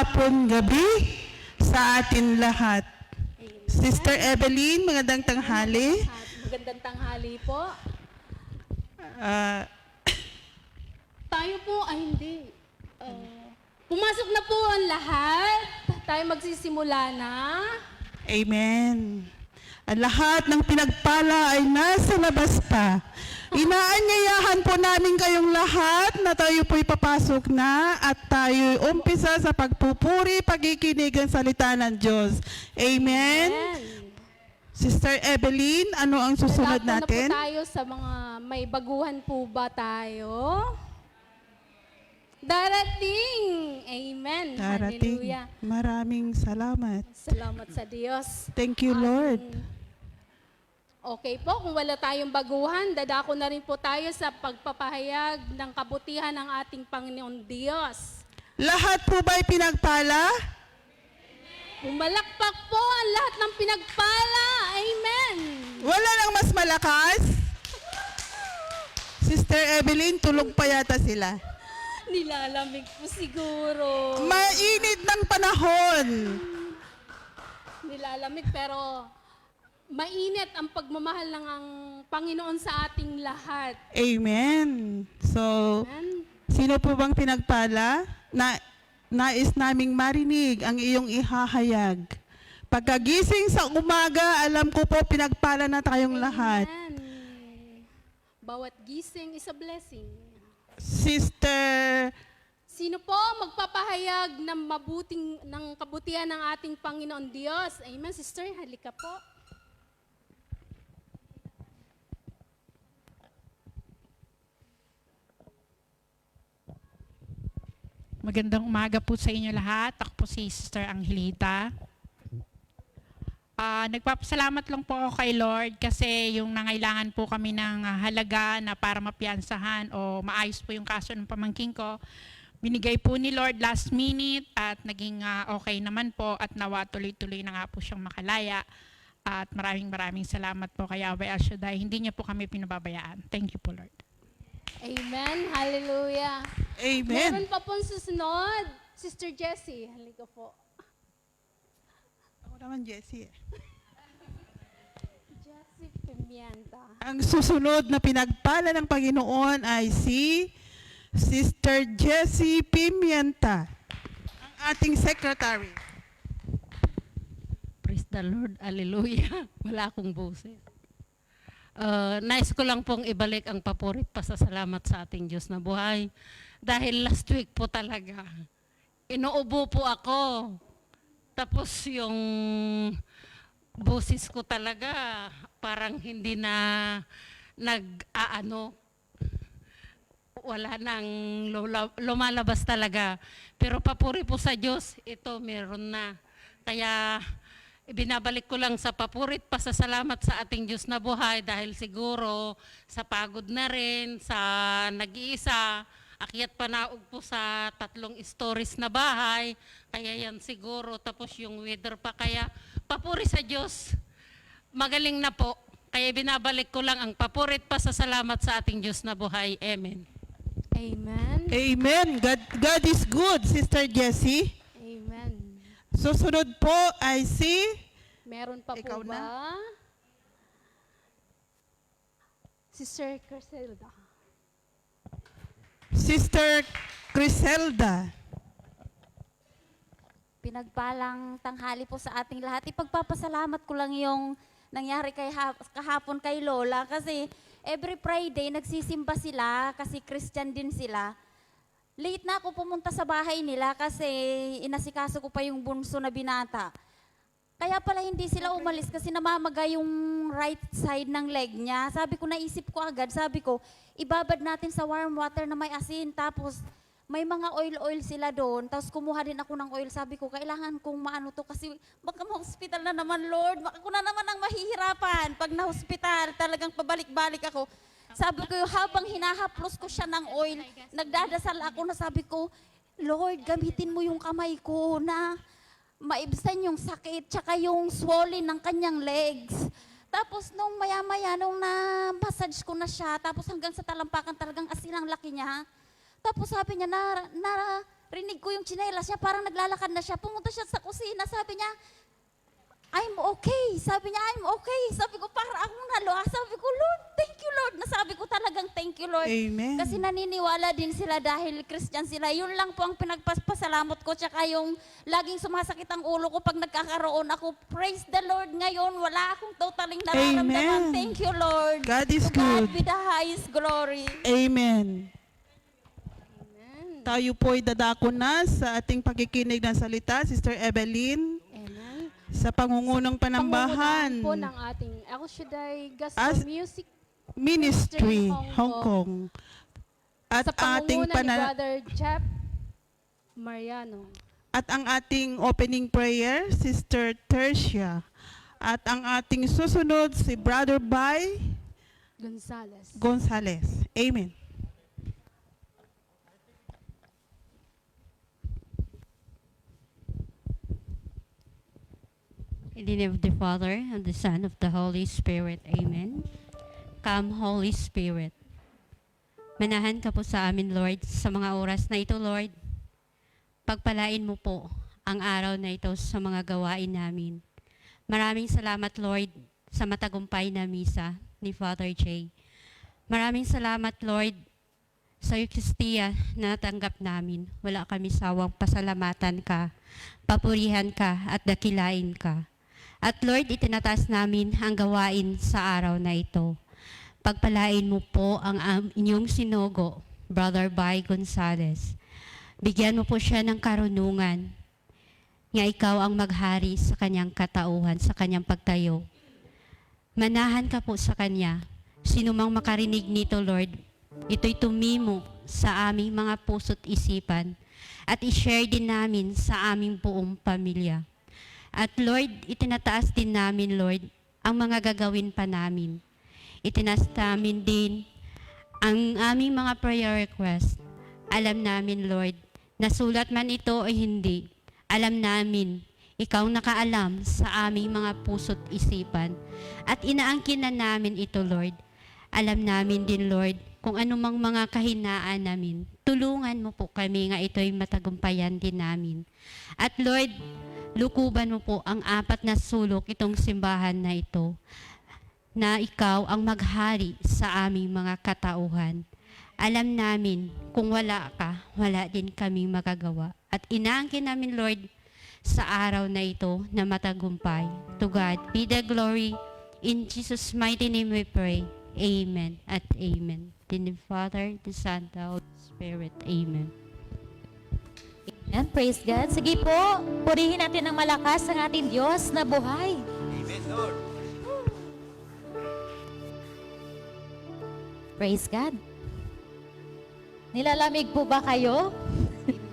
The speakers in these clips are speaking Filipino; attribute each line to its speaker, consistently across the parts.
Speaker 1: hapon, gabi sa atin lahat.
Speaker 2: Amen.
Speaker 1: Sister Evelyn, magandang tanghali.
Speaker 2: Magandang tanghali po.
Speaker 1: Ah,
Speaker 2: Tayo po, ay hindi. Pumasok na po ang lahat. Tayo magsisimula na.
Speaker 1: amen. Ang lahat ng pinagpala ay nasa labas pa. Inaanyayahan po namin kayong lahat na tayo po'y papasok na at tayo umpisa sa pagpupuri, pagkikinig ng salita ng Diyos. Amen. Sister Evelyn, ano ang susunod
Speaker 2: Dadako
Speaker 1: natin?
Speaker 2: na po tayo sa mga may baguhan po ba tayo? Darating. Amen.
Speaker 1: Darating.
Speaker 2: Hallelujah.
Speaker 1: Maraming salamat.
Speaker 2: Salamat sa Diyos.
Speaker 1: Thank you, Lord.
Speaker 2: Okay po, kung wala tayong baguhan, dadako na rin po tayo sa pagpapahayag ng kabutihan ng ating Panginoon Diyos.
Speaker 1: Lahat po ba'y pinagpala?
Speaker 2: Pumalakpak po ang lahat ng pinagpala. Amen.
Speaker 1: Wala nang mas malakas? Sister Evelyn, tulog pa yata sila.
Speaker 2: Nilalamig po siguro.
Speaker 1: Mainit ng panahon.
Speaker 2: Nilalamig pero mainit ang pagmamahal ng ang Panginoon sa ating lahat.
Speaker 1: Amen. So,
Speaker 2: Amen.
Speaker 1: sino po bang pinagpala? Nais naming marinig ang iyong ihahayag. Pagkagising sa umaga, alam ko po pinagpala na tayong lahat.
Speaker 2: Amen. Bawat gising is a blessing.
Speaker 1: Sister,
Speaker 2: Sino po magpapahayag ng kabutihan ng ating Panginoon Diyos? Amen. Sister, halika po.
Speaker 3: Magandang umaga po sa inyo lahat. Ako po si Sister Angelita. Nagpapasalamat lang po ako kay Lord kasi yung nangailangan po kami ng halaga na para mapiyansahan o maayos po yung kaso ng pamangkin ko. Binigay po ni Lord last minute at naging okay naman po at nawa tuloy-tuloy na nga po siyang makalaya. At maraming salamat po kay Yahweh El Shaddai. Hindi niya po kami pinababayaan. Thank you po, Lord.
Speaker 2: Amen. Hallelujah.
Speaker 1: amen.
Speaker 2: Meron pa pong susunod. Sister Jessie, halika po.
Speaker 1: Ako naman, Jessie.
Speaker 2: Jessie Pimienta.
Speaker 1: Ang susunod na pinagpala ng Panginoon ay si Sister Jessie Pimienta, ang ating secretary.
Speaker 4: Praise the Lord. Hallelujah. Wala akong boses. Nais ko lang pong ibalik ang papurit pasasalamat sa ating Diyos na buhay. Dahil last week po talaga, inuubo po ako. Tapos yung boses ko talaga parang hindi na wala nang lumalabas talaga. Pero papuri po sa Diyos, ito meron na. Kaya ibinabalik ko lang sa papurit pasasalamat sa ating Diyos na buhay dahil siguro sa pagod na rin, sa nag-iisa, akyat panaog po sa 3 stories na bahay, kaya yan siguro, tapos yung weather pa, kaya papuri sa Diyos, magaling na po. Kaya binabalik ko lang ang papurit pasasalamat sa ating Diyos na buhay. Amen.
Speaker 2: Amen.
Speaker 1: Amen. God is good, Sister Jessie.
Speaker 2: Amen.
Speaker 1: Susunod po ay si
Speaker 2: Meron pa
Speaker 1: Ikaw
Speaker 2: po ba?
Speaker 1: na.
Speaker 2: Sister Criselda.
Speaker 1: Sister Criselda.
Speaker 5: Pinagpalang tanghali po sa ating lahat. Ipagpapasalamat ko lang yung nangyari kahapon kay Lola kasi every Friday nagsisimba sila kasi Christian din sila. Late na ako pumunta sa bahay nila kasi inasikaso ko pa yung bunso na binata. Kaya pala hindi sila umalis kasi namamaga yung right side ng leg niya. Sabi ko, naisip ko agad, sabi ko, ibabad natin sa warm water na may asin. Tapos may mga oil sila doon. Tapos kumuha din ako ng oil. Sabi ko, kailangan kong maano to kasi baka ma-hospital na naman, Lord. Ako na naman ang mahihirapan. Pag na-hospital, talagang pabalik-balik ako. Sabi ko, habang hinahaplos ko siya ng oil, nagdadasal ako na sabi ko, Lord, gamitin mo yung kamay ko na maibsan yung sakit, tsaka yung swollen ng kanyang legs. Tapos nung maya-maya, nung na-massage ko na siya, tapos hanggang sa talampakan talagang asin ang laki niya. Tapos sabi niya, rinig ko yung tsinelas niya, parang naglalakad na siya. Pumunta siya sa kusina, sabi niya, I'm okay. Sabi niya, I'm okay. Sabi ko, para akong nalo. Sabi ko, Lord, thank you, Lord. Nasabi ko talagang thank you, Lord.
Speaker 1: Amen.
Speaker 5: Kasi naniniwala din sila dahil Christian sila. Yun lang po ang pinagpasalamat ko. Tsaka yung laging sumasakit ang ulo ko pag nagkakaroon ako. Praise the Lord. Ngayon, wala akong totaling nararamdaman.
Speaker 1: Amen.
Speaker 5: Thank you, Lord.
Speaker 1: God is
Speaker 5: To God
Speaker 1: good.
Speaker 5: be the highest glory.
Speaker 1: Amen. Tayo po'y dadako na sa ating pakikinig ng salita, Sister Evelyn,
Speaker 2: Amen.
Speaker 1: sa pangungunang panambahan
Speaker 2: Pangungunahan po ng ating El Shaddai Gospel
Speaker 1: As-
Speaker 2: Music
Speaker 1: Ministry, Hong Kong. At
Speaker 2: sa
Speaker 1: ating
Speaker 2: pangunguna ni Brother Jeff Mariano.
Speaker 1: at ang ating opening prayer, Sister Tercia. At ang ating susunod, si Brother Bay
Speaker 2: Gonzales.
Speaker 1: Gonzales. Amen.
Speaker 6: In the name of the Father, and the Son, of the Holy Spirit. Amen. Come, Holy Spirit. Manahan ka po sa amin, Lord, sa mga oras na ito, Lord. Pagpalain mo po ang araw na ito sa mga gawain namin. Maraming salamat, Lord, sa matagumpay na misa ni Father Jay. Maraming salamat, Lord, sa Eucharistia na natanggap namin. Wala kami sawang pasalamatan ka, papurihan ka, at dakilain ka. At Lord, itinataas namin ang gawain sa araw na ito. Pagpalain mo po ang inyong sinugo, Brother Bay Gonzales. Bigyan mo po siya ng karunungan nga ikaw ang maghari sa kanyang katauhan, sa kanyang pagtayo. Manahan ka po sa kanya. Sino mang makarinig nito, Lord, ito'y tumimo sa aming mga puso't isipan at i-share din namin sa aming buong pamilya. At Lord, itinataas din namin, Lord, ang mga gagawin pa namin. Itinaas namin din ang aming mga prayer request. Alam namin, Lord, nasulat man ito o hindi, alam namin, ikaw nakaalam sa aming mga puso't isipan. At inaangkin na namin ito, Lord. Alam namin din, Lord, kung anumang mga kahinaan namin. Tulungan mo po kami nga ito'y matagumpayan din namin. At Lord, lukuban mo po ang 4 na sulok itong simbahan na ito, na ikaw ang maghari sa aming mga katauhan. Alam namin, kung wala ka, wala din kaming magagawa. At inaangkin namin, Lord, sa araw na ito na matagumpay. To God be the glory. In Jesus' mighty name we pray. Amen at amen. In the Father, the Son, the Holy Spirit. Amen.
Speaker 7: Amen. Praise God. Sige po, purihin natin ng malakas ang ating Diyos na buhay.
Speaker 8: Amen, Lord.
Speaker 7: Praise God. Nilalamig po ba kayo?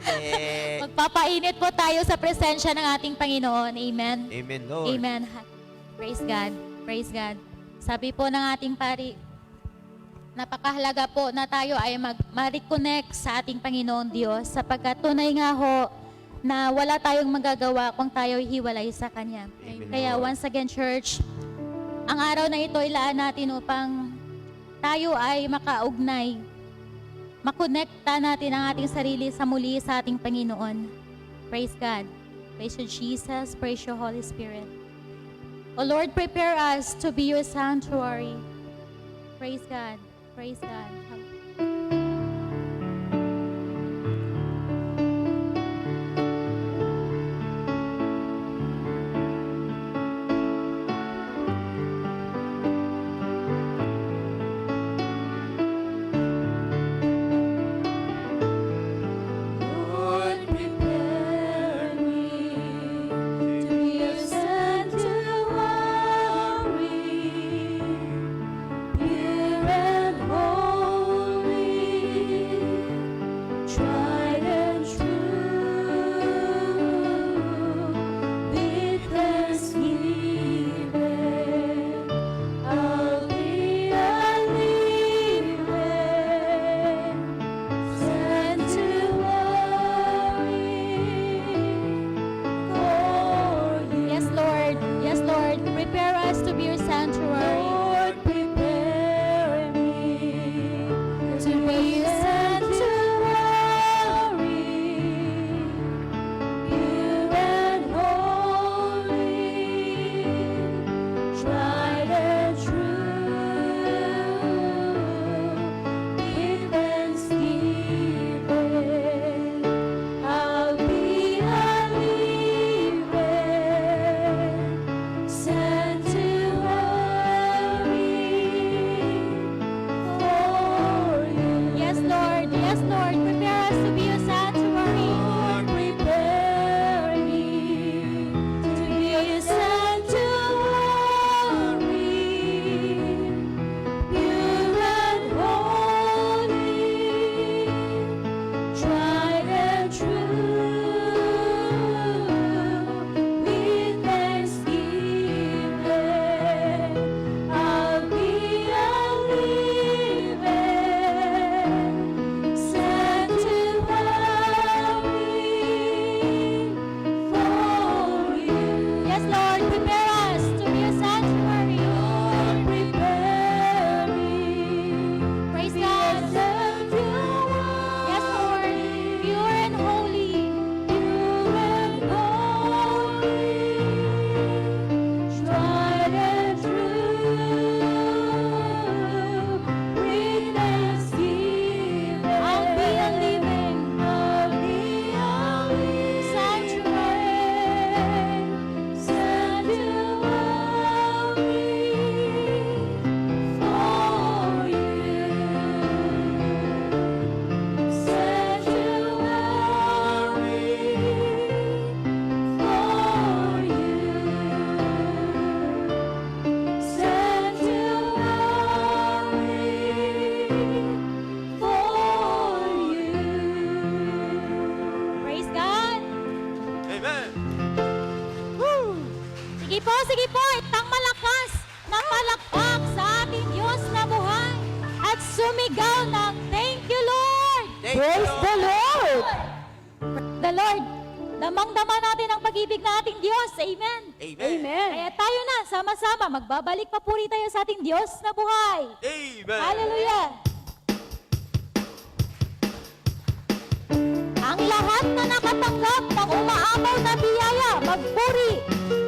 Speaker 8: Amen.
Speaker 7: Magpapainit po tayo sa presensya ng ating Panginoon. Amen.
Speaker 8: Amen, Lord.
Speaker 7: Amen. Praise God. Praise God. Sabi po ng ating pari, napakahalaga po na tayo ay ma-reconnect sa ating Panginoon Diyos sapagkat tunay nga ho na wala tayong magagawa kung tayo hiwalay sa Kanya.
Speaker 8: Amen,
Speaker 7: Kaya
Speaker 8: Lord.
Speaker 7: once again, church, ang araw na ito ilaan natin upang tayo ay makaugnay, makonekta natin ang ating sarili sa muli sa ating Panginoon. Praise God. Praise you, Jesus. Praise you, Holy Spirit. O Lord, prepare us to be your sanctuary. Praise God. Praise God.
Speaker 5: Lord, prepare me to be your sanctuary, pure and holy.
Speaker 7: Sige po, itang malakas na palakpak sa ating Diyos na buhay at sumigaw ng thank you, Lord!
Speaker 8: Thank you,
Speaker 7: Praise
Speaker 8: Lord.
Speaker 7: the Lord! The Lord, damang-dama natin ang pag-ibig na ating Diyos. Amen!
Speaker 8: Amen.
Speaker 7: Kaya tayo na, sama-sama, magbabalik papuri tayo sa ating Diyos na buhay.
Speaker 8: Amen.
Speaker 7: Hallelujah! Ang lahat na nakatanggap ng umaapaw na biyaya,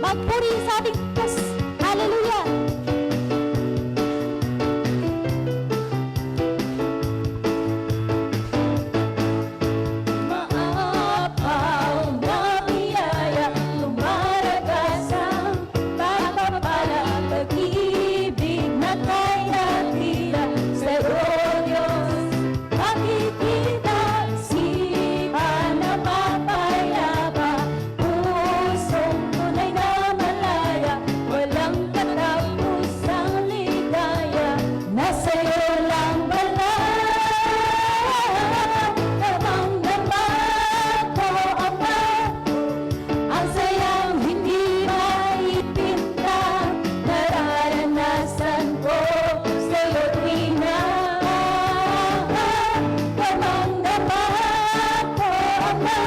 Speaker 7: magpuri sa ating Diyos. Hallelujah! Umaapaw na biyaya, lumaragas ang pagpapala, pag-ibig na kay natira sa Diyos. Makikita, isipan na mapayapa, pusong tunay na malaya, walang katapusang ligaya, nasa iyo lang pala. Damang-dama ko, Ama, ang sayang hindi maipinta, nararanasan ko sa iyo tuwing na. Damang-dama ko, Ama,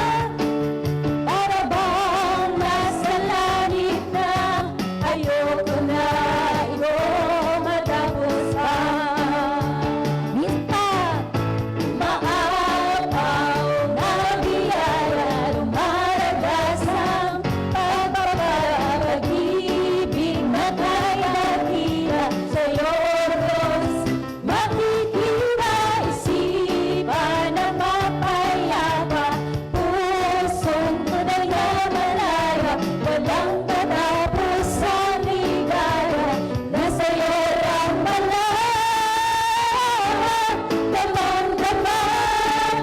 Speaker 7: para bang nasa langit na, ayoko na ito matapos pa. Minsan, maapaw na biyaya, lumaragas ang pagpapala, pag-ibig na kaya natira sa iyo, Diyos. Makikita, isipan na mapayapa, pusong tunay na malaya, walang katapos sa ligaya, nasa iyo lang pala. Damang-dama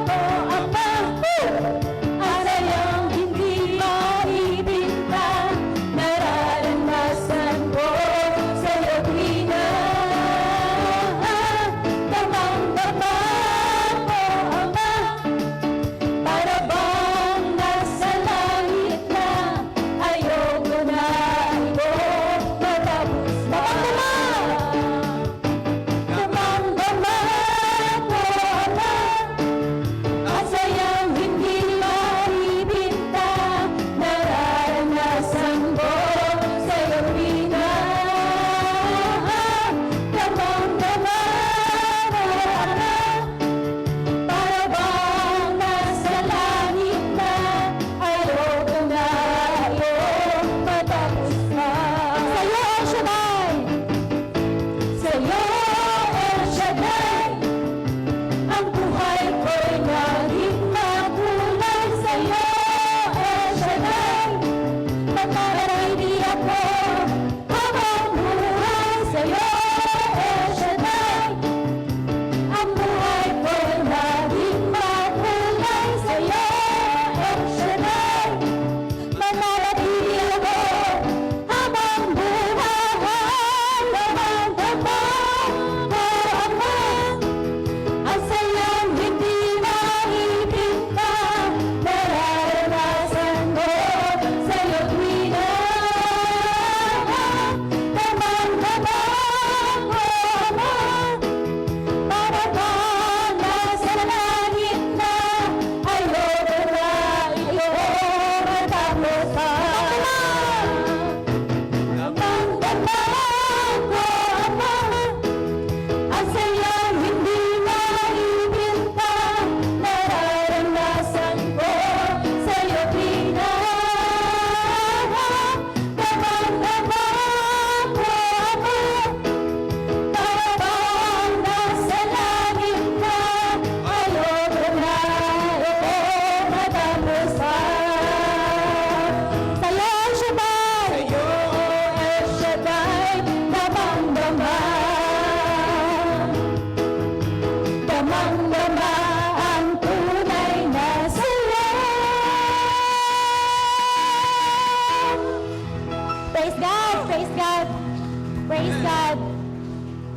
Speaker 7: ko, Ama, ang sayang hindi maibinta, nararanasan ko sa iyo tuwing na. Damang-dama ko, Ama, para bang nasa langit na, ayoko na ito matapos pa. Damang-dama ko, Ama, ang sayang hindi maibinta, nararanasan ko sa iyo tuwing na. Damang-dama ko, Ama, para bang nasa langit na, ayoko na ito matapos na. Sa'yo, El Shaddai! Sa'yo, El Shaddai! Ang buhay ko'y naging makulay sa'yo, El Shaddai. Magkakarindi ako habang buhay sa'yo, El Shaddai. Ang buhay ko'y naging makulay sa'yo, El Shaddai. Mananatili ako habang buhay, damang-dama ko, Ama, ang sayang hindi maipinta, nararanasan ko sa iyo tuwing na. Damang-dama ko, Ama, para bang nasa langit na, ayoko na ito matapos pa. Damang-dama ko, Ama, ang sayang hindi maibinta, nararanasan ko sa iyo tuwing na. Damang-dama ko, Ama, para bang nasa langit na, ayoko na ito matapos pa. Sa'yo, El Shaddai! Sa'yo, El Shaddai, damang-dama. Damang-dama ang tunay na saya. Praise God! Praise God! Praise God!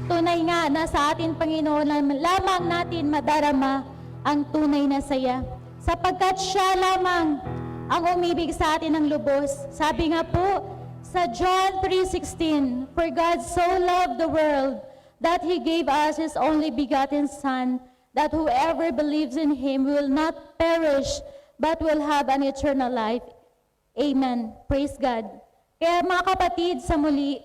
Speaker 7: Tunay nga na sa atin, Panginoon, lamang natin madarama ang tunay na saya. Sapagkat siya lamang ang umibig sa atin ng lubos. Sabi nga po Sa John 3:16, for God so loved the world that He gave us His only begotten Son, that whoever believes in Him will not perish, but will have an eternal life. Amen. Praise God. Kaya mga kapatid, sa muli,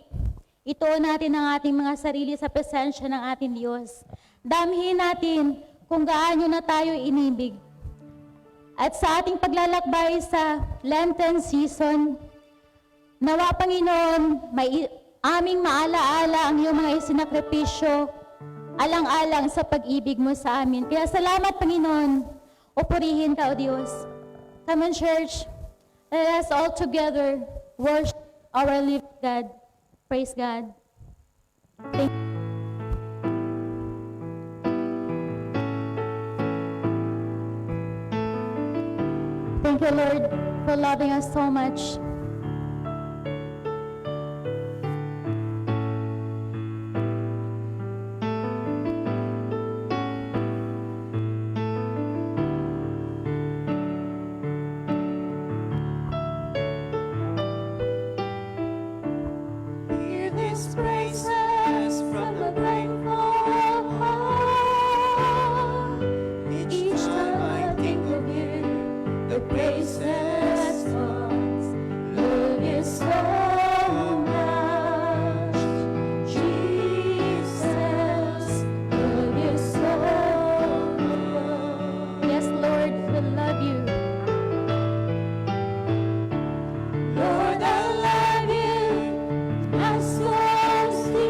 Speaker 7: ituon natin ang ating mga sarili sa presensya ng ating Diyos. Damhin natin kung gaano na tayo inibig. At sa ating paglalakbay sa Lenten season, nawa Panginoon, may aming maalaala ang iyong mga isinakripisyo, alang-alang sa pag-ibig mo sa amin. Kaya salamat Panginoon, o purihin ka o Diyos. Come on church, let us all together worship our living God. Praise God. Thank you, Lord, for loving us so much.
Speaker 8: Hear these praises from the grateful heart. Each time I think of you, the praises comes. Love is so much, Jesus. Love is so much.
Speaker 7: Yes, Lord, we love you.
Speaker 8: Lord, I love you. My soul still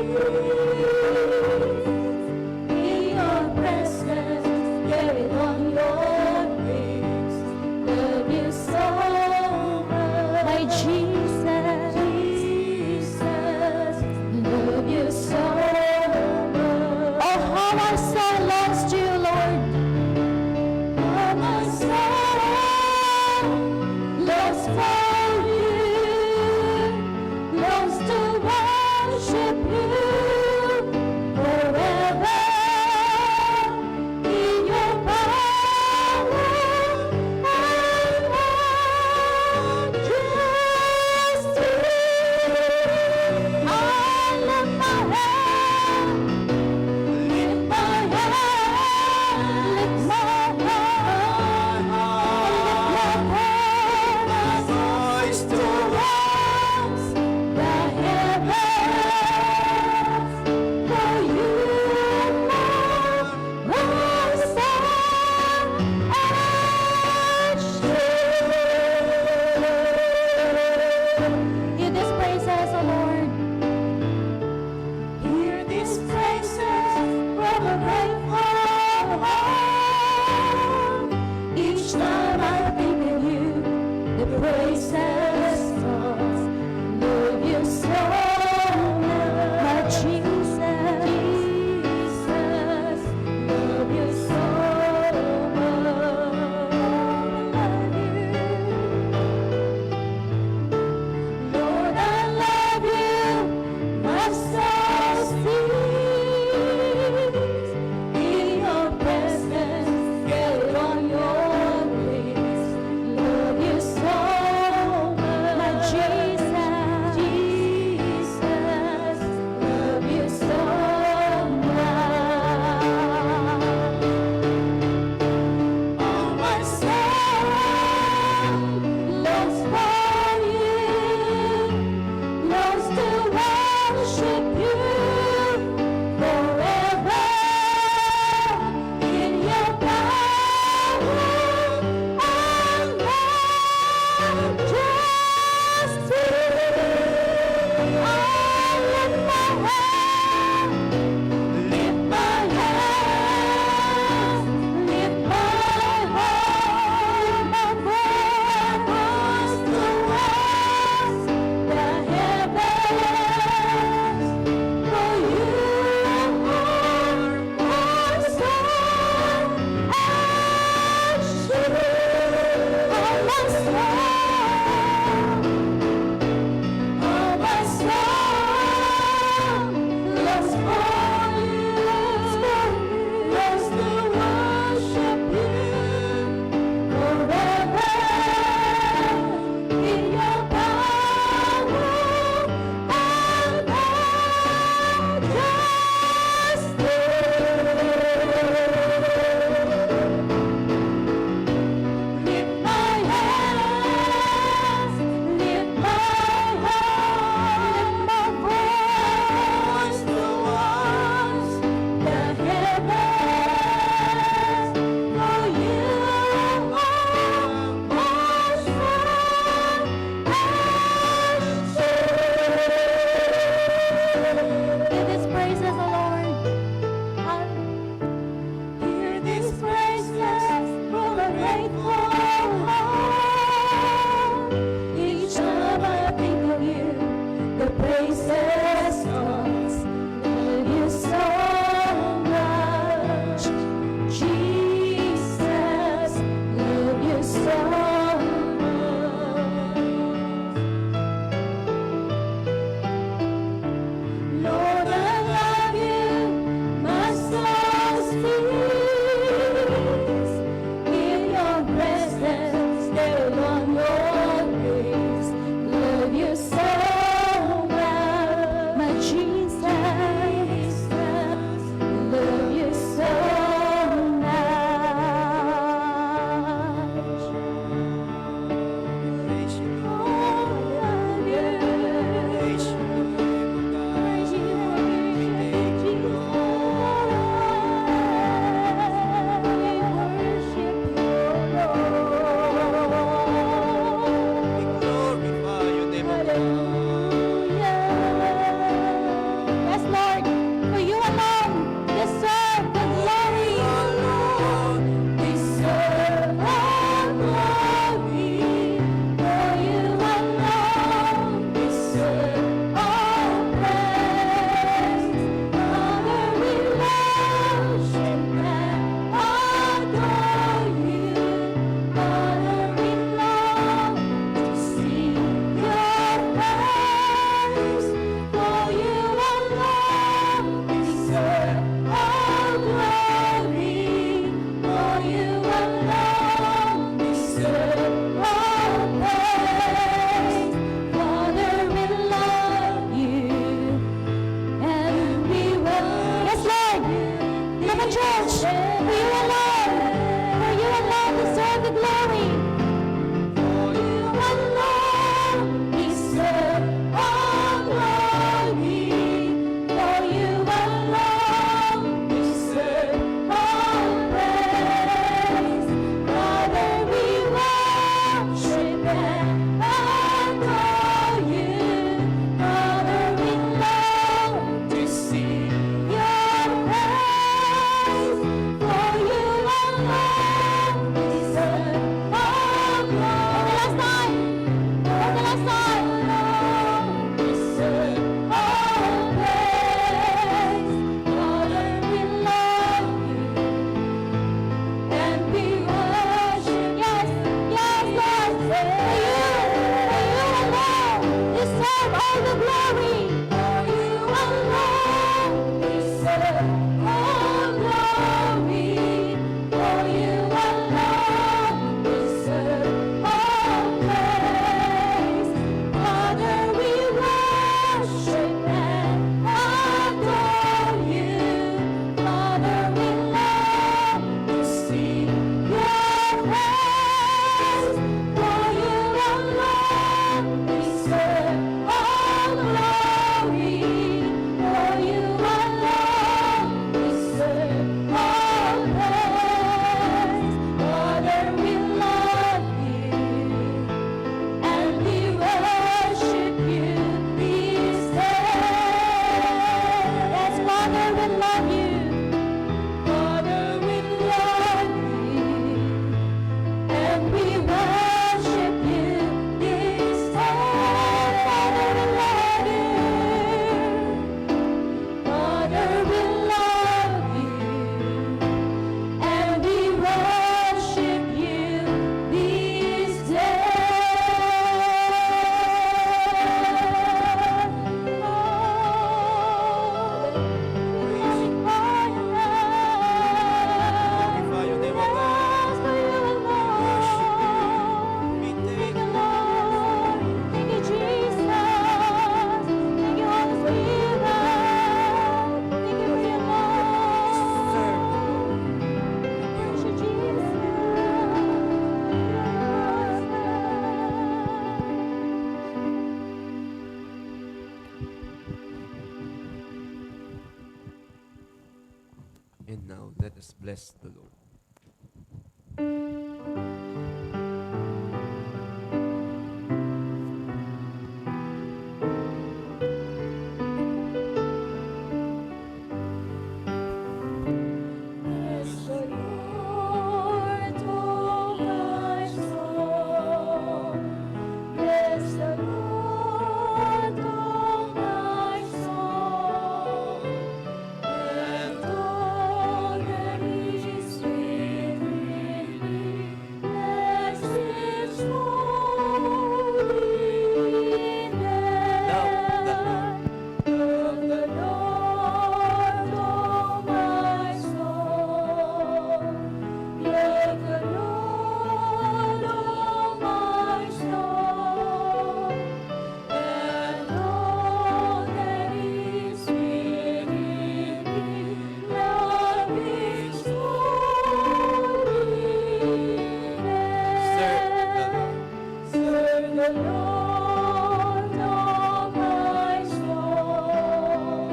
Speaker 7: church. For you alone. For you alone deserve the glory. For you alone deserve all glory. For you alone deserve all praise. Father, we worship and adore you. Father, we long to see your praise. For you alone deserve all glory. For the last time. For the last time. Deserve all praise. Father, we love you and we worship. Yes, yes, Lord. For you alone deserve all the glory. For you alone deserve all glory. For you alone deserve all praise. Father, we worship and adore you. Father, we love to see your praise. For you alone deserve all glory. For you alone deserve all praise. Father, we love you and we worship you this day. Yes, Father, we love you. Father, we love you and we worship you this day. Father, we love you. Father, we love you and we worship you this
Speaker 8: Glorify your name, O God. We thank you.
Speaker 7: Thank you, Jesus. Thank you, Holy Spirit. Thank you for your love. Thank you, Jesus.
Speaker 8: And now let us bless the Lord.
Speaker 7: Bless the Lord, oh my soul. Bless the Lord, oh my soul. And all that is within me, bless His holy name. Love the Lord, oh my soul. Love the Lord, oh my soul. And all that is within me, love His holy name. Serve the Lord, oh my soul.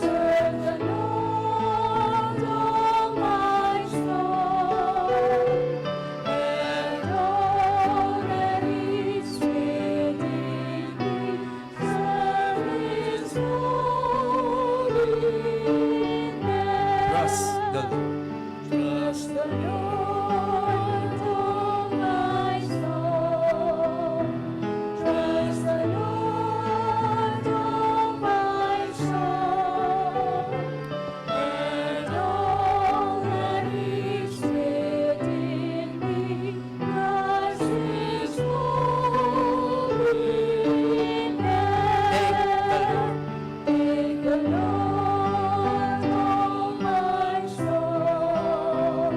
Speaker 7: Serve the Lord, oh my soul. And all that is within me, serve His holy name.
Speaker 8: Trust the Lord.
Speaker 7: Trust the Lord, oh my soul. Trust the Lord, oh my soul. And all that is within me, bless His holy name. Thank the Lord, oh my soul.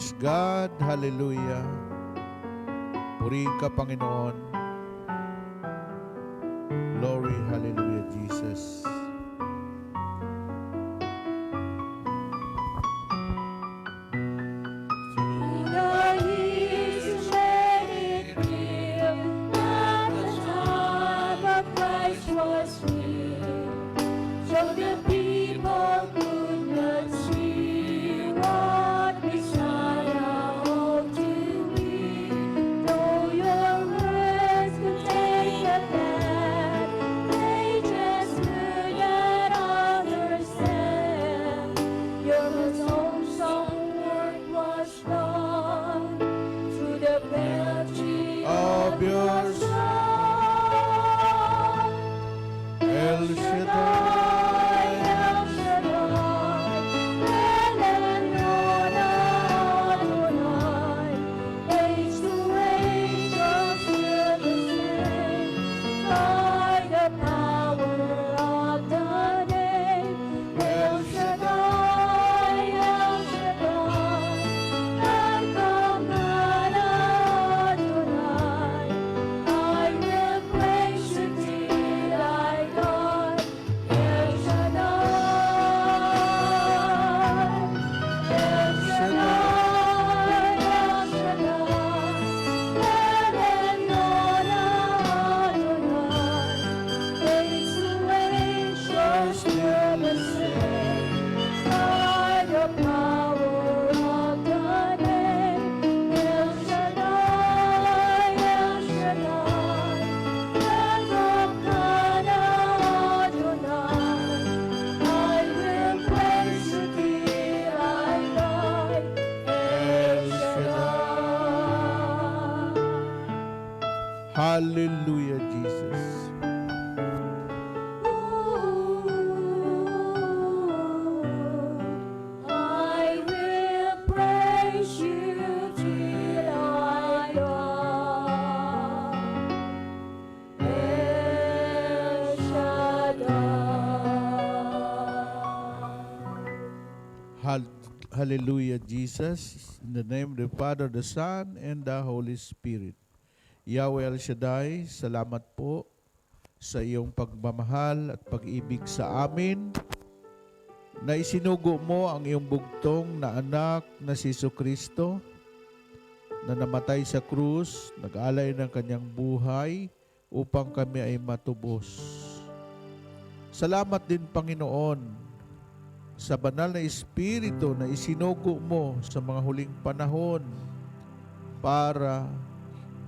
Speaker 9: Praise God. Hallelujah. Purihin ka, Panginoon. Glory. Hallelujah, Jesus.
Speaker 8: The years made it clear that the time of Christ was near. So the people could not see what Messiah ought to be. Though your words contain the plan, they just could not understand. Your own song work was done through the bounty
Speaker 9: Of
Speaker 8: of
Speaker 9: your
Speaker 8: your Son.
Speaker 9: El Shaddai.
Speaker 8: El Shaddai, El Elyon Adonai, age to age are still the same, by the power of the name. El Shaddai, El Shaddai, Adonai Adonai, I will praise you till I die. El Shaddai, El Shaddai, El Shaddai, El Elyon Adonai, age to age are still the same, by the power of the name. El Shaddai, El Shaddai, Adonai Adonai, I will praise you till I die. El Shaddai.
Speaker 9: Hallelujah, Jesus.
Speaker 8: I will praise you till I die. El Shaddai.
Speaker 9: Hallelujah, Jesus. In the name of the Father, the Son, and the Holy Spirit. Yahweh El Shaddai, salamat po sa iyong pagmamahal at pag-ibig sa amin na isinugo mo ang iyong bugtong na anak na si Jesucristo na namatay sa krus, nag-alay ng kanyang buhay upang kami ay matubos. Salamat din, Panginoon, sa banal na Espiritu na isinugo mo sa mga huling panahon para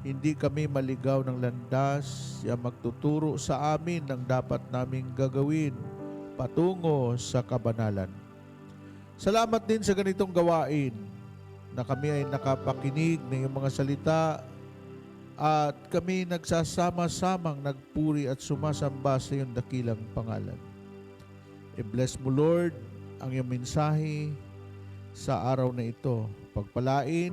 Speaker 9: hindi kami maligaw ng landas, siya magtuturo sa amin ng dapat naming gagawin patungo sa kabanalan. Salamat din sa ganitong gawain na kami ay nakapakinig ng iyong mga salita at kami nagsasama-samang nagpuri at sumasamba sa iyong dakilang pangalan. I-bless mo, Lord, ang iyong mensahe sa araw na ito. Pagpalain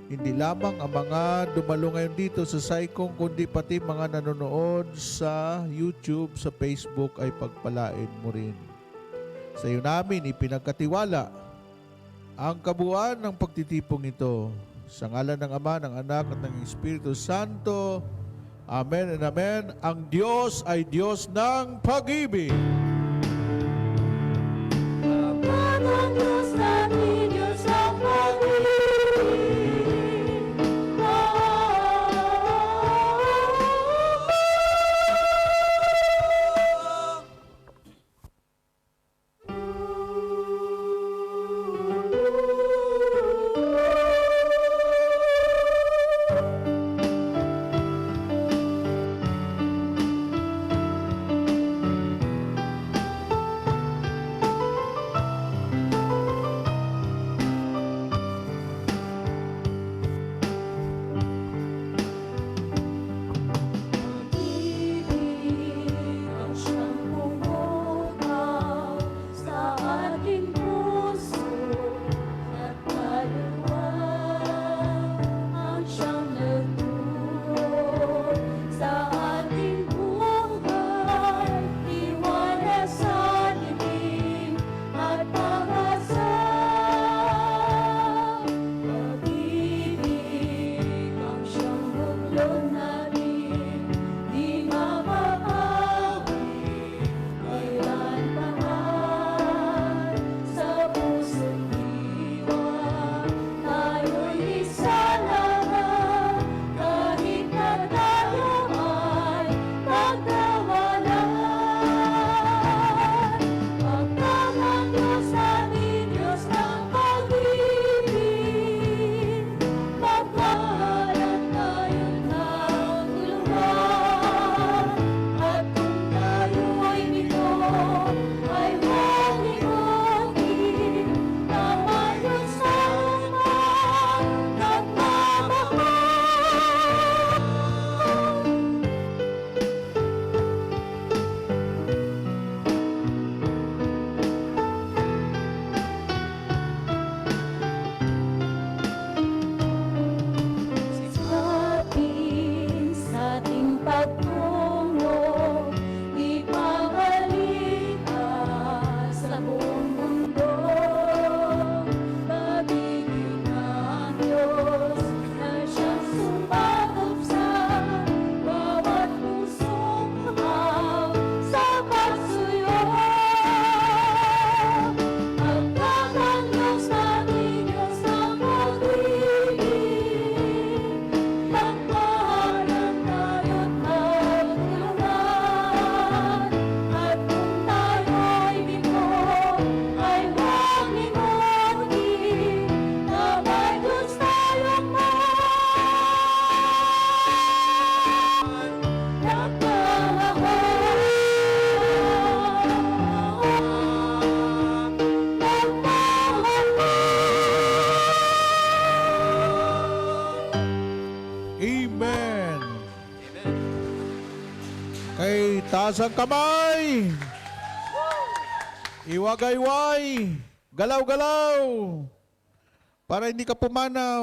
Speaker 9: hindi lamang ang mga dumalo ngayon dito sa Saicong, kundi pati mga nanonood sa YouTube, sa Facebook ay pagpalain mo rin. Sa iyo namin ipinagkatiwala ang kabuuan ng pagtitipong ito. Sa ngalan ng Ama, ng Anak at ng Espiritu Santo. Amen and amen. Ang Diyos ay Diyos ng pag-ibig.
Speaker 8: Ang Diyos natin, Diyos ang pag-ibig.
Speaker 9: Itaas ang kamay. Iwagayway. Galaw-galaw. Para hindi ka pumanaw.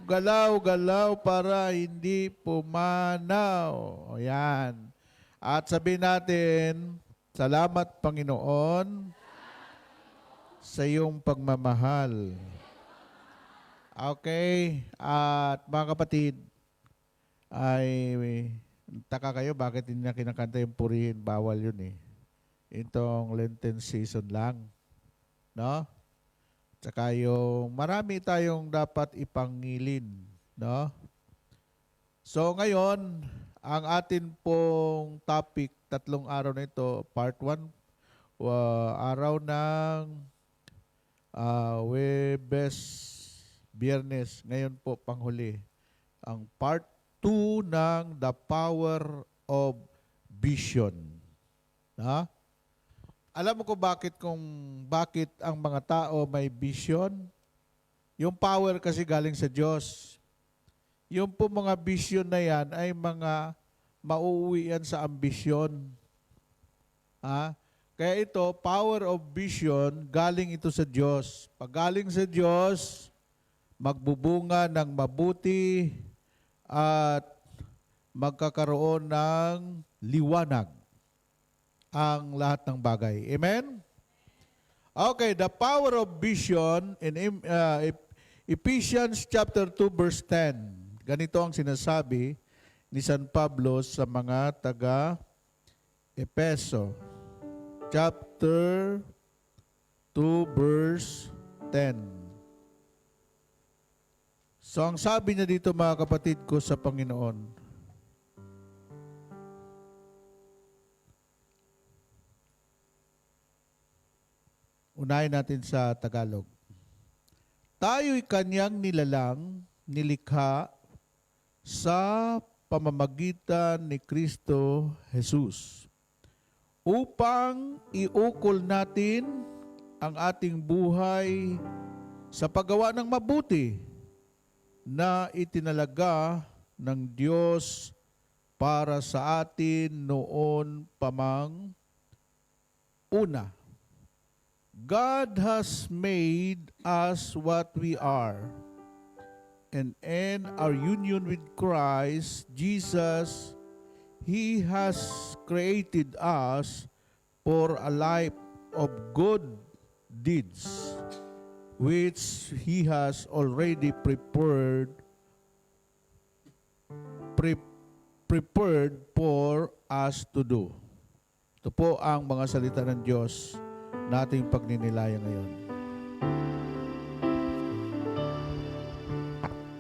Speaker 9: Galaw-galaw para hindi pumanaw. O yan. At sabihin natin, salamat Panginoon sa iyong pagmamahal. Okay. At mga kapatid, ay taka kayo bakit hindi na kinakanta yung purihin. Bawal yun eh. Itong Lenten season lang. No? Tsaka yung marami tayong dapat ipangilin. No? So ngayon, ang atin pong topic, 3 araw na ito, part 1, araw ng Webes, Biyernes, ngayon po panghuli. Ang part 2 ng The Power of Vision. Ha? Alam mo ko bakit ang mga tao may vision? Yung power kasi galing sa Diyos. Yung po mga vision na yan ay mga mauuwi yan sa ambisyon. Ha? Kaya ito, power of vision, galing ito sa Diyos. Pag galing sa Diyos, magbubunga ng mabuti at magkakaroon ng liwanag ang lahat ng bagay. Amen? Okay, the power of vision in Ephesians chapter 2 verse 10. Ganito ang sinasabi ni San Pablo sa mga taga-Epeso. Chapter 2 verse 10. So ang sabi niya dito mga kapatid ko sa Panginoon, unahin natin sa Tagalog. Tayo'y kanyang nilikha sa pamamagitan ni Kristo Jesus upang iukol natin ang ating buhay sa paggawa ng mabuti na itinalaga ng Diyos para sa atin noon pamang una. God has made us what we are, and in our union with Christ Jesus, He has created us for a life of good deeds, which He has already prepared for us to do. Ito po ang mga salita ng Diyos na ating pagninilayan ngayon.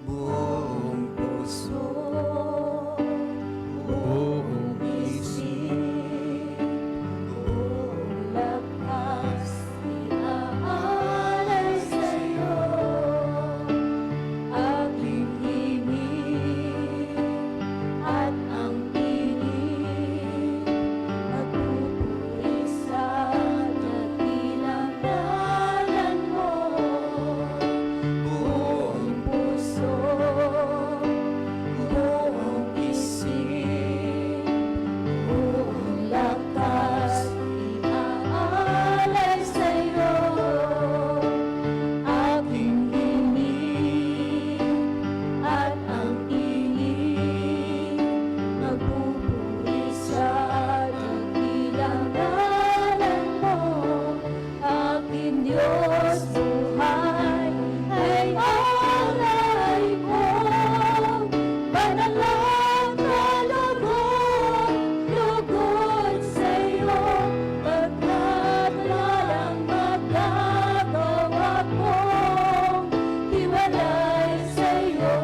Speaker 8: Buong puso, buong isip, buong lakas, iaalay sa'yo aking himig at ang piling, magpupuri sa dakilang ngalan mo. Buong puso, buong isip, buong lakas, iaalay sa'yo aking himig at ang inig, magpupuri sa dakilang ngalan mo. Aking Diyos, buhay ay alay ko, banal na lugod sa'yo, pagkat walang magagawa kong hiwalay sa'yo.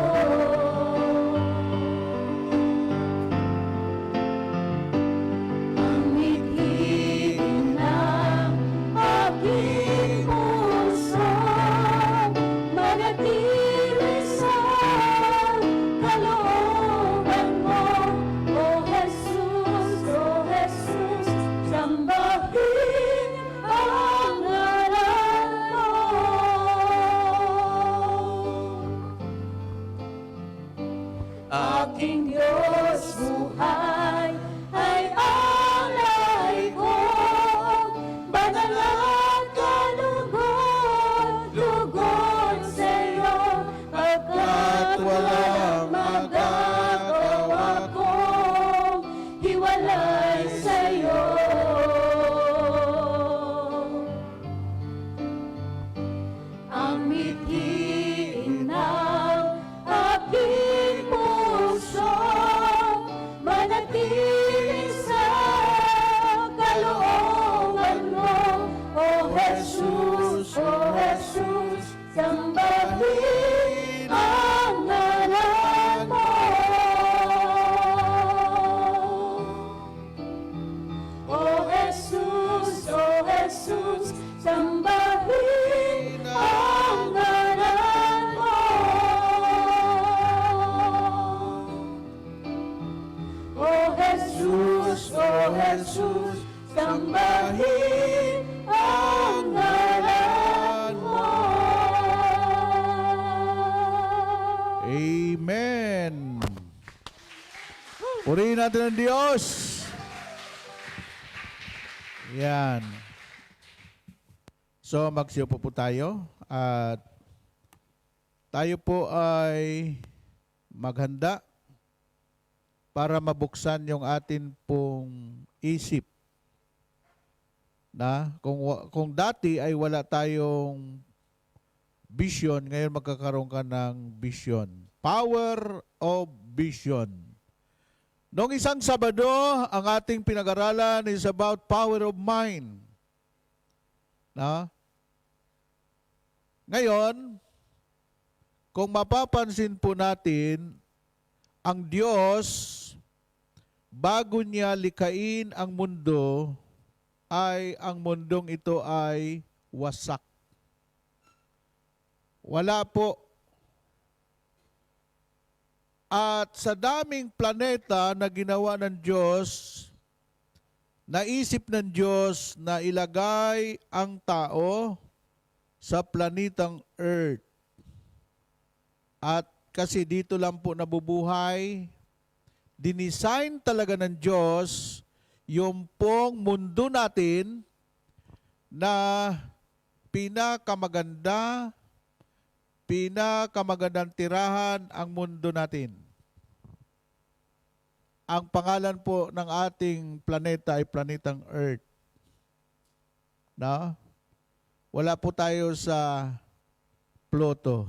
Speaker 8: Ang mithiin ng aking puso, manatili sa kalooban mo. O Jesus, sambahin ang ngalan mo. Aking Diyos, buhay ay alay Jesus, sambahin ang ngalan mo.
Speaker 9: Amen. Purihin natin ang Diyos. Yan. So, magsiupo po tayo at tayo po ay maghanda para mabuksan yung atin pong isip. Na kung dati ay wala tayong vision, ngayon magkakaroon ka ng vision. Power of vision. Noong isang Sabado, ang ating pinag-aralan is about power of mind. Na? Ngayon, kung mapapansin po natin, ang Diyos, bago niya likain ang mundo, ay ang mundong ito ay wasak. Wala po. At sa daming planeta na ginawa ng Diyos, naisip ng Diyos na ilagay ang tao sa planetang Earth. At kasi dito lang po nabubuhay, dinisign talaga ng Diyos yung pong mundo natin na pinakamagandang tirahan ang mundo natin. Ang pangalan po ng ating planeta ay planetang Earth. Na? Wala po tayo sa Pluto.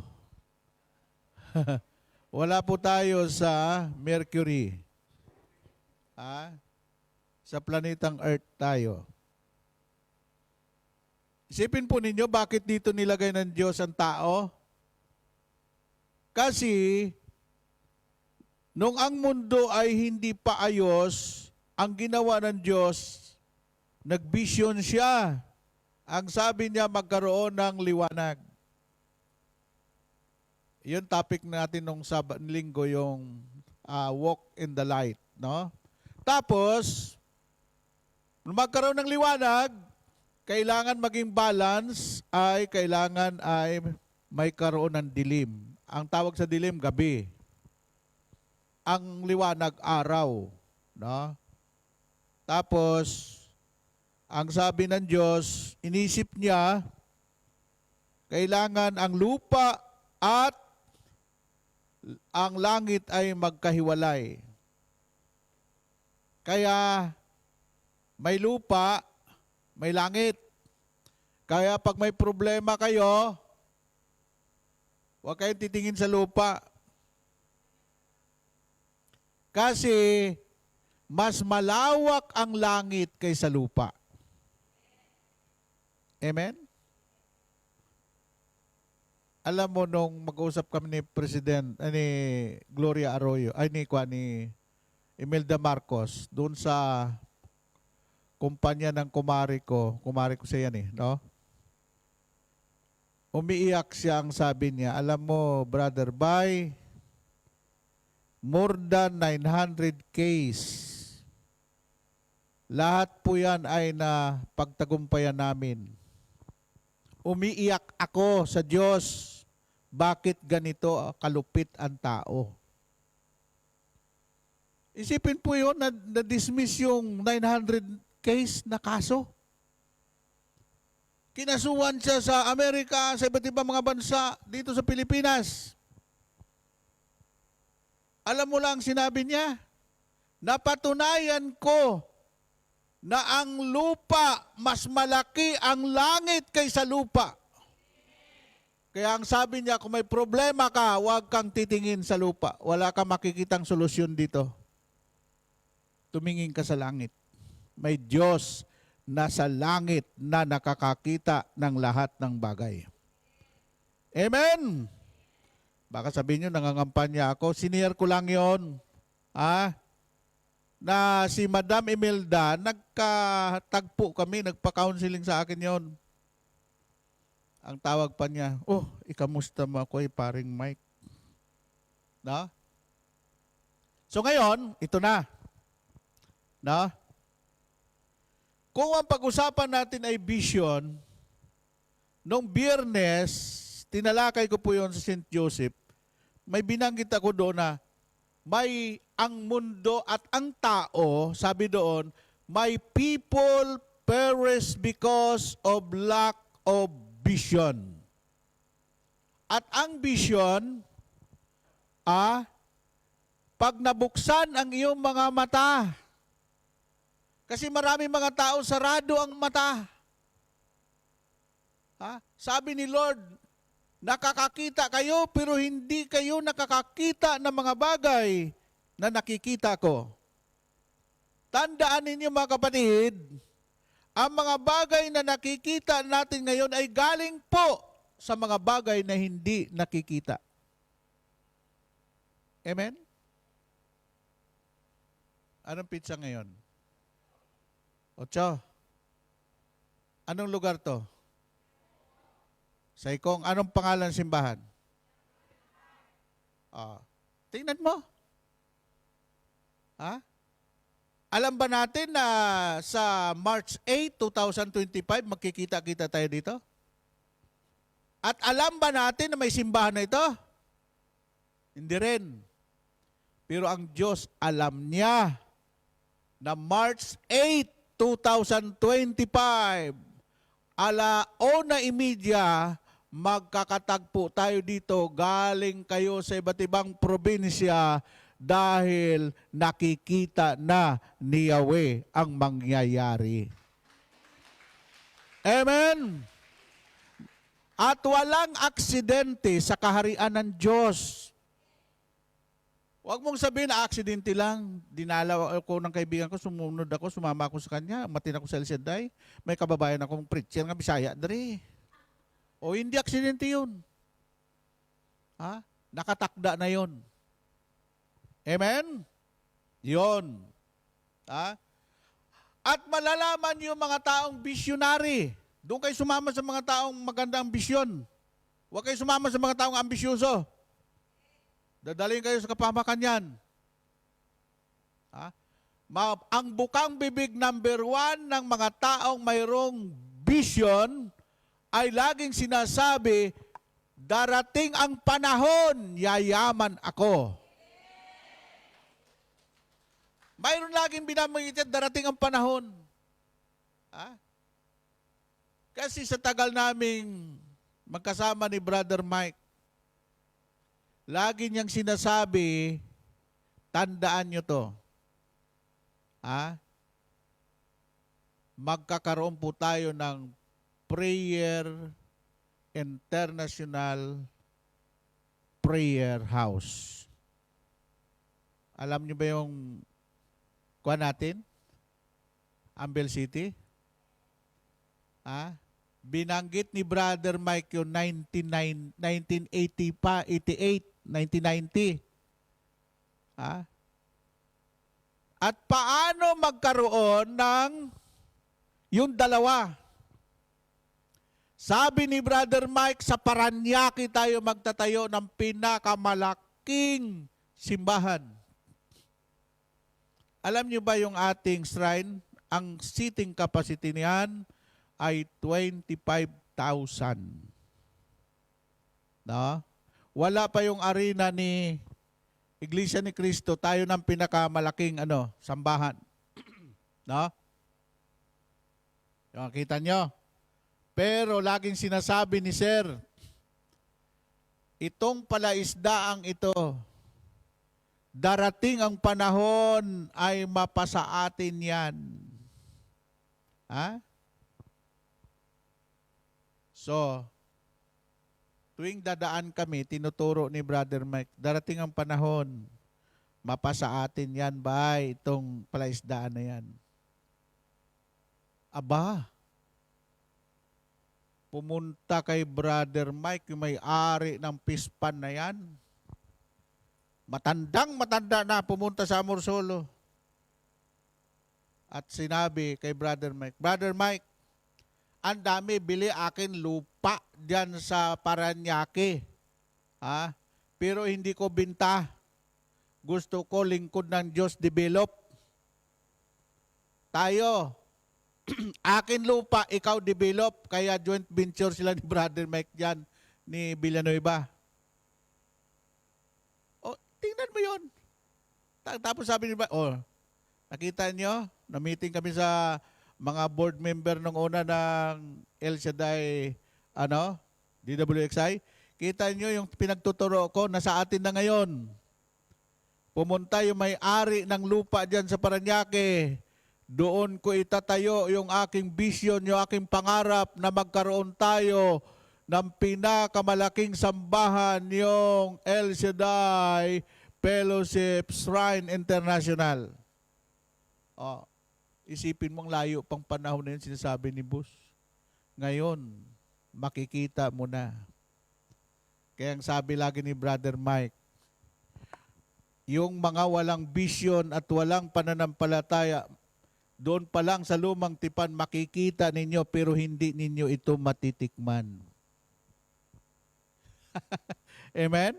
Speaker 9: Wala po tayo sa Mercury. Sa planetang Earth tayo. Isipin po ninyo, bakit dito nilagay ng Diyos ang tao? Kasi, nung ang mundo ay hindi pa ayos, ang ginawa ng Diyos, nag-vision siya. Ang sabi niya, magkaroon ng liwanag. Yun topic natin nung linggo, yung walk in the light. No? Tapos, nung magkaroon ng liwanag, kailangan maging balance, ay kailangan ay may karoon ng dilim. Ang tawag sa dilim, gabi. Ang liwanag, araw. No? Tapos, ang sabi ng Diyos, inisip niya, kailangan ang lupa at ang langit ay magkahiwalay. Kaya, may lupa, may langit. Kaya pag may problema kayo, huwag kayong titingin sa lupa. Kasi mas malawak ang langit kaysa lupa. Amen? Alam mo, nung mag-usap kami ni ni Gloria Arroyo, ni Imelda Marcos, doon sa kumpanya ng kumari ko siya yan no? Umiiyak siya, ang sabi niya, alam mo, Brother Bay, more than 900 case. Lahat po yan ay na pagtagumpayan namin. Umiiyak ako sa Diyos. Bakit ganito kalupit ang tao? Isipin po yun, na-dismiss yung 900 case na kaso. Kinasuhan siya sa Amerika, sa iba't ibang mga bansa, dito sa Pilipinas. Alam mo lang sinabi niya, napatunayan ko na ang lupa, mas malaki ang langit kaysa lupa. Kaya ang sabi niya, kung may problema ka, huwag kang titingin sa lupa. Wala kang makikitang solusyon dito. Tumingin ka sa langit. May Diyos na sa langit na nakakakita ng lahat ng bagay. Amen! Baka sabihin nyo, nangangampanya ako. Senior ko lang yon. Na si Madam Imelda, nagkatagpo kami, nagpa-counseling sa akin yon. Ang tawag pa niya, ikamusta mo ako paring Mike. No? So ngayon, ito na. No? Kung ang pag-usapan natin ay vision, nung Biyernes, tinalakay ko po yon sa St. Joseph, may binanggit ako doon na may ang mundo at ang tao, sabi doon, my people perish because of lack of vision. At ang vision, pag nabuksan ang iyong mga mata, kasi marami mga tao sarado ang mata. Sabi ni Lord, nakakakita kayo pero hindi kayo nakakakita ng mga bagay na nakikita ko. Tandaan ninyo mga kapatid, ang mga bagay na nakikita natin ngayon ay galing po sa mga bagay na hindi nakikita. Amen? Anong pizza ngayon? 8. Anong lugar to? Saikong, anong pangalan ng simbahan? Tingnan mo. Alam ba natin na sa March 8, 2025, magkikita-kita tayo dito? At alam ba natin na may simbahan na ito? Hindi rin. Pero ang Diyos alam niya na March 8, 2025, 1:30, magkakatagpo tayo dito, galing kayo sa iba't ibang probinsya dahil nakikita na ni Yahweh ang mangyayari. Amen? At walang aksidente sa kaharian ng Diyos. Huwag mong sabihin na aksidente lang. Dinala ako ng kaibigan ko, sumunod ako, sumama ako sa kanya, matin ako sa El Shaddai. May kababayan akong preacher nga Bisaya, dre. O hindi aksidente yun. Nakatakda na yun. Amen? Yun. At malalaman yung mga taong visionary. Doon kayo sumama sa mga taong magandang bisyon. Huwag kayo sumama sa mga taong ambisyoso. Dadalhin kayo sa kapamakanyan. Ang bukang bibig number 1 ng mga taong mayroong vision ay laging sinasabi, darating ang panahon, yayaman ako. Mayroon laging binamangit, darating ang panahon. Kasi sa tagal naming magkasama ni Brother Mike, lagi niyang sinasabi, tandaan niyo to. Magkakaroon po tayo ng Prayer International Prayer House. Alam niyo ba yung kuha natin? Ambel City? Binanggit ni Brother Mike yung 1980 pa, 88, 1990. At paano magkaroon ng yung dalawa? Sabi ni Brother Mike, sa Paranaque tayo magtatayo ng pinakamalaking simbahan. Alam niyo ba yung ating shrine? Ang seating capacity niyan ay 25,000. No? Wala pa yung arena ni Iglesia ni Cristo, tayo ng pinakamalaking sambahan. No? Yung kita nyo? Pero laging sinasabi ni Sir, itong palaisdaang ito, darating ang panahon ay mapasa atin yan. So, tuwing dadaan kami, tinuturo ni Brother Mike, darating ang panahon, mapasa atin yan, bay, itong palaisdaan na yan. Aba, pumunta kay Brother Mike, yung may-ari ng pispan na yan. Matanda na, pumunta sa Amorsolo. At sinabi kay Brother Mike, Brother Mike, ang dami, bili akin lupa diyan sa Paranaque. Pero hindi ko binta. Gusto ko lingkod ng Diyos develop. Tayo, Akin lupa, ikaw develop, kaya joint venture sila ni Brother Mike dyan, ni Villanueva. O, tingnan mo yun. Tapos sabi ni nakita nyo, na-meeting kami sa mga board member nung una ng El Shaddai, DWXI. Kita nyo yung pinagtuturo ko, nasa atin na ngayon. Pumunta yung may-ari ng lupa dyan sa Parañaque. Doon ko itatayo yung aking vision, yung aking pangarap na magkaroon tayo ng pinakamalaking sambahan, yung El Shaddai Fellowship Shrine International. Isipin mong layo pang panahon na yun, sinasabi ni Boss. Ngayon, makikita mo na. Kaya ang sabi lagi ni Brother Mike, yung mga walang vision at walang pananampalataya, doon pa lang sa lumang tipan makikita ninyo pero hindi ninyo ito matitikman. Amen?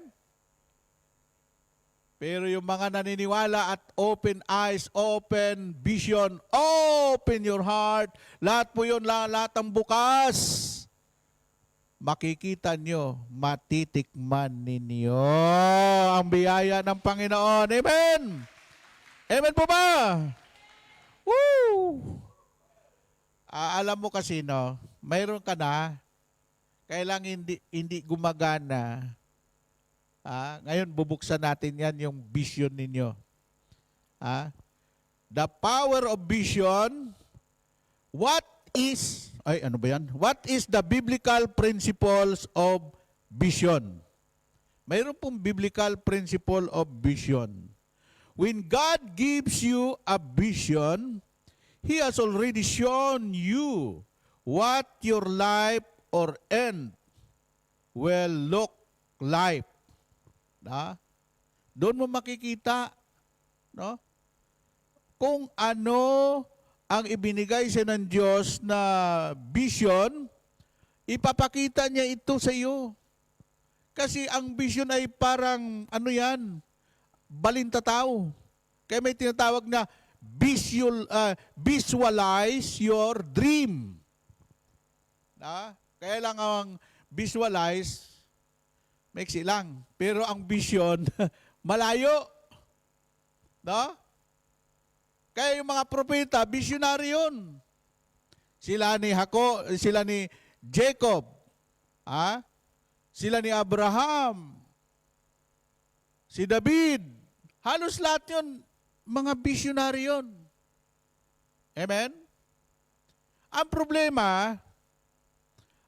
Speaker 9: Pero yung mga naniniwala at open eyes, open vision, open your heart, lahat po yun, lahat ang bukas, makikita nyo, matitikman ninyo ang biyaya ng Panginoon. Amen! Amen po ba? Woo! Alam mo kasi, mayroon ka na, kailangan hindi gumagana. Ngayon, bubuksan natin yan, yung vision ninyo. The power of vision, what is the biblical principles of vision? Mayroon pong biblical principle of vision. When God gives you a vision, He has already shown you what your life or end will look like. Doon mo makikita, kung ano ang ibinigay sa ng Diyos na vision, ipapakita niya ito sa iyo. Kasi ang vision ay parang, balintataw. Kaya may tinatawag na visualize your dream. Kaya lang ang visualize, maiksi lang. Pero ang vision, malayo. Kaya yung mga propeta, visionary yun. Sila ni Jacob, sila ni Abraham, si David, halos lahat yun, mga visionary yun. Amen? Ang problema,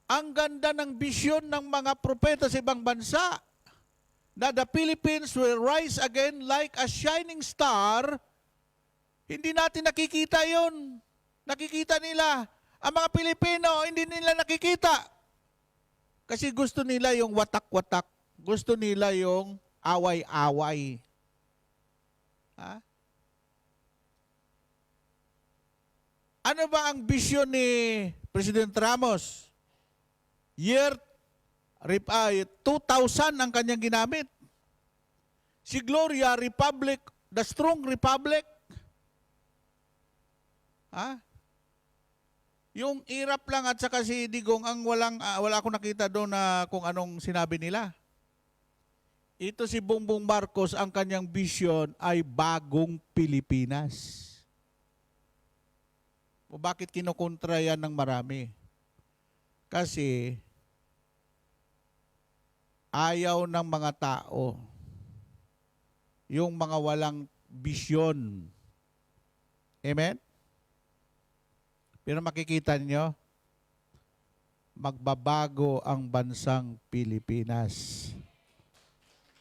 Speaker 9: ang ganda ng vision ng mga propeta sa ibang bansa, na the Philippines will rise again like a shining star. Hindi natin nakikita yun. Nakikita nila. Ang mga Pilipino, hindi nila nakikita. Kasi gusto nila yung watak-watak. Gusto nila yung away-away. Ano ba ang vision ni President Ramos? Year 2000 ang kanyang ginamit. Si Gloria, Republic, the strong republic. Yung Irap lang at saka si Digong ang wala akong nakita doon na kung anong sinabi nila. Ito si Bongbong Marcos, ang kanyang vision ay bagong Pilipinas. O bakit kinukontra yan ng marami? Kasi ayaw ng mga tao yung mga walang vision. Amen? Pero makikita nyo, magbabago ang bansang Pilipinas.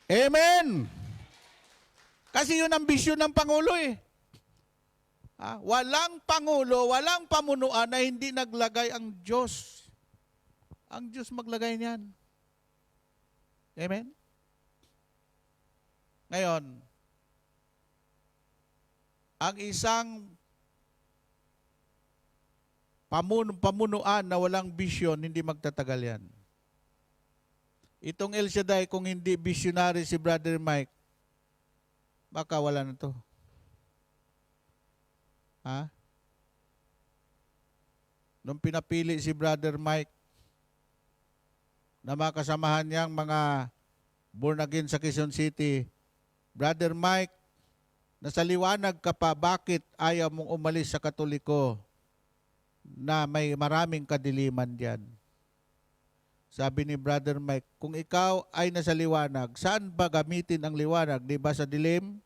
Speaker 9: Amen! Kasi yun ang vision ng Pangulo eh. Walang Pangulo, walang pamunuan na hindi naglagay ang Diyos. Ang Diyos maglagay niyan. Amen? Ngayon, ang isang pamunuan na walang vision, hindi magtatagal yan. Itong El Shaddai, kung hindi visionary si Brother Mike, baka wala na to. nung pinapili si Brother Mike na makasamahan niyang mga born again sa Quezon City, Brother Mike, nasa liwanag ka pa, bakit ayaw mong umalis sa Katoliko na may maraming kadiliman diyan? Sabi ni Brother Mike, kung ikaw ay nasa liwanag, saan ba gamitin ang liwanag? Di ba sa dilim?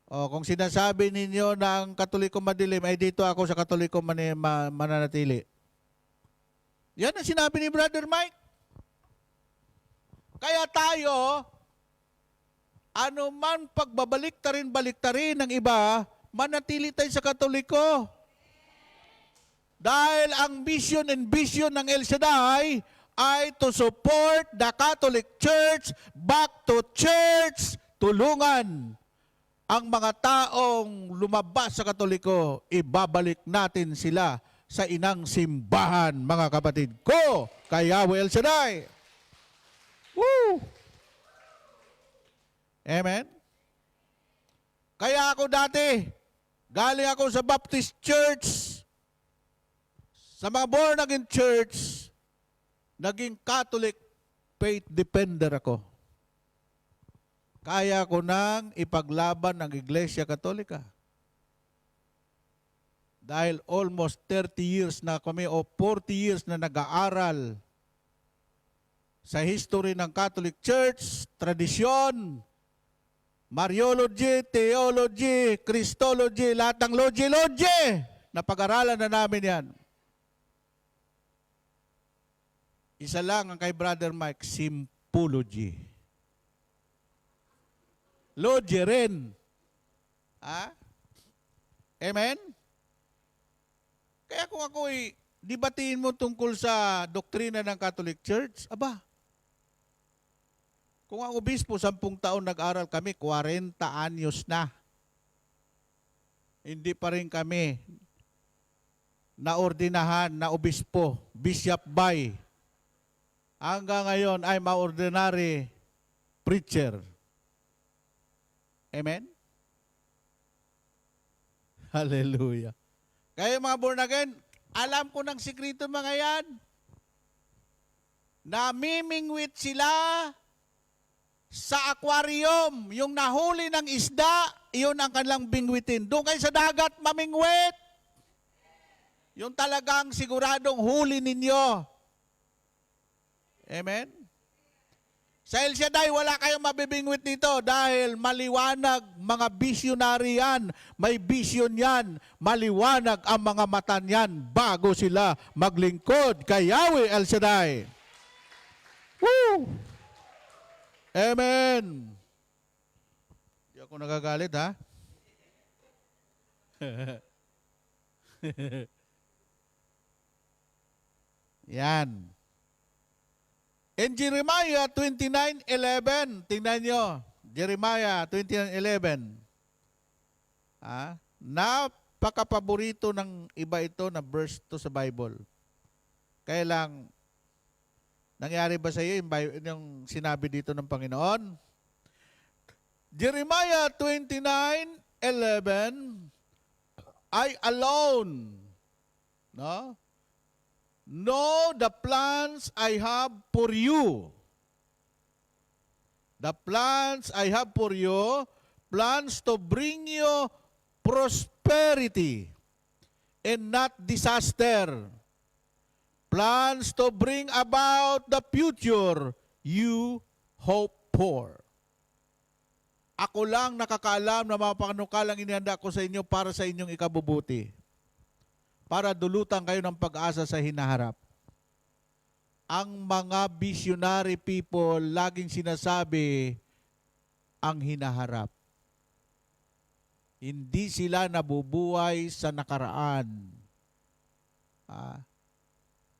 Speaker 9: O kung sinasabi ninyo na ang Katoliko madilim, ay dito ako sa Katoliko mananatili. Yan ang sinabi ni Brother Mike. Kaya tayo, anuman pagbabalik-tarin ng iba, manatili tayo sa Katoliko. Dahil ang mission and vision ng El Shaddai ay to support the Catholic Church back to church, tulungan ang mga taong lumabas sa Katoliko, ibabalik natin sila sa inang simbahan, mga kapatid ko, kay Yahweh El Shaddai. Woo! Amen? Kaya ako dati, galing ako sa Baptist Church, sa mga born again church, naging Catholic faith defender ako. Kaya ko nang ipaglaban ang Iglesia Katolika. Dahil almost 30 years na kami o 40 years na nag-aaral sa history ng Catholic Church, tradisyon, Mariology, Theology, Christology, lahat ng logy, na pag-aralan na namin yan. Isa lang ang kay Brother Mike, Sympology. Logy rin. Ha? Amen? Kaya kung ako'y dibatiin mo tungkol sa doktrina ng Catholic Church, aba, kung ang obispo, 10 taon nag-aral kami, 40 anyos na. Hindi pa rin kami naordinahan na obispo, Bishop Bay. Hanggang ngayon, I'm an ordinary preacher. Amen? Hallelujah. Kaya mga born again, alam ko ng sikreto mga yan. Namimingwit sila sa aquarium. Yung nahuli ng isda, yun ang kanilang bingwitin. Doon kayo sa dagat, mamingwit. Yung talagang siguradong huli ninyo. Amen? Sa El Shaddai, wala kayong mabibingwit dito dahil maliwanag, mga visionary yan. May vision yan. Maliwanag ang mga mata niyan bago sila maglingkod kay Yahweh El Shaddai. Woo! Amen! Di ako nagagalit, ha? Yan. In Jeremiah 29:11, tingnan nyo, Jeremiah 29:11. Napakapaborito ng iba ito na verse to sa Bible. Kaya lang, nangyari ba sa iyo yung sinabi dito ng Panginoon? Jeremiah 29:11, I alone, no? Know the plans I have for you. The plans I have for you, plans to bring you prosperity and not disaster. Plans to bring about the future you hope for. Ako lang nakakaalam na mga panukalang inihanda ko sa inyo para sa inyong ikabubuti. Para dulutan kayo ng pag-asa sa hinaharap. Ang mga visionary people laging sinasabi ang hinaharap. Hindi sila nabubuhay sa nakaraan.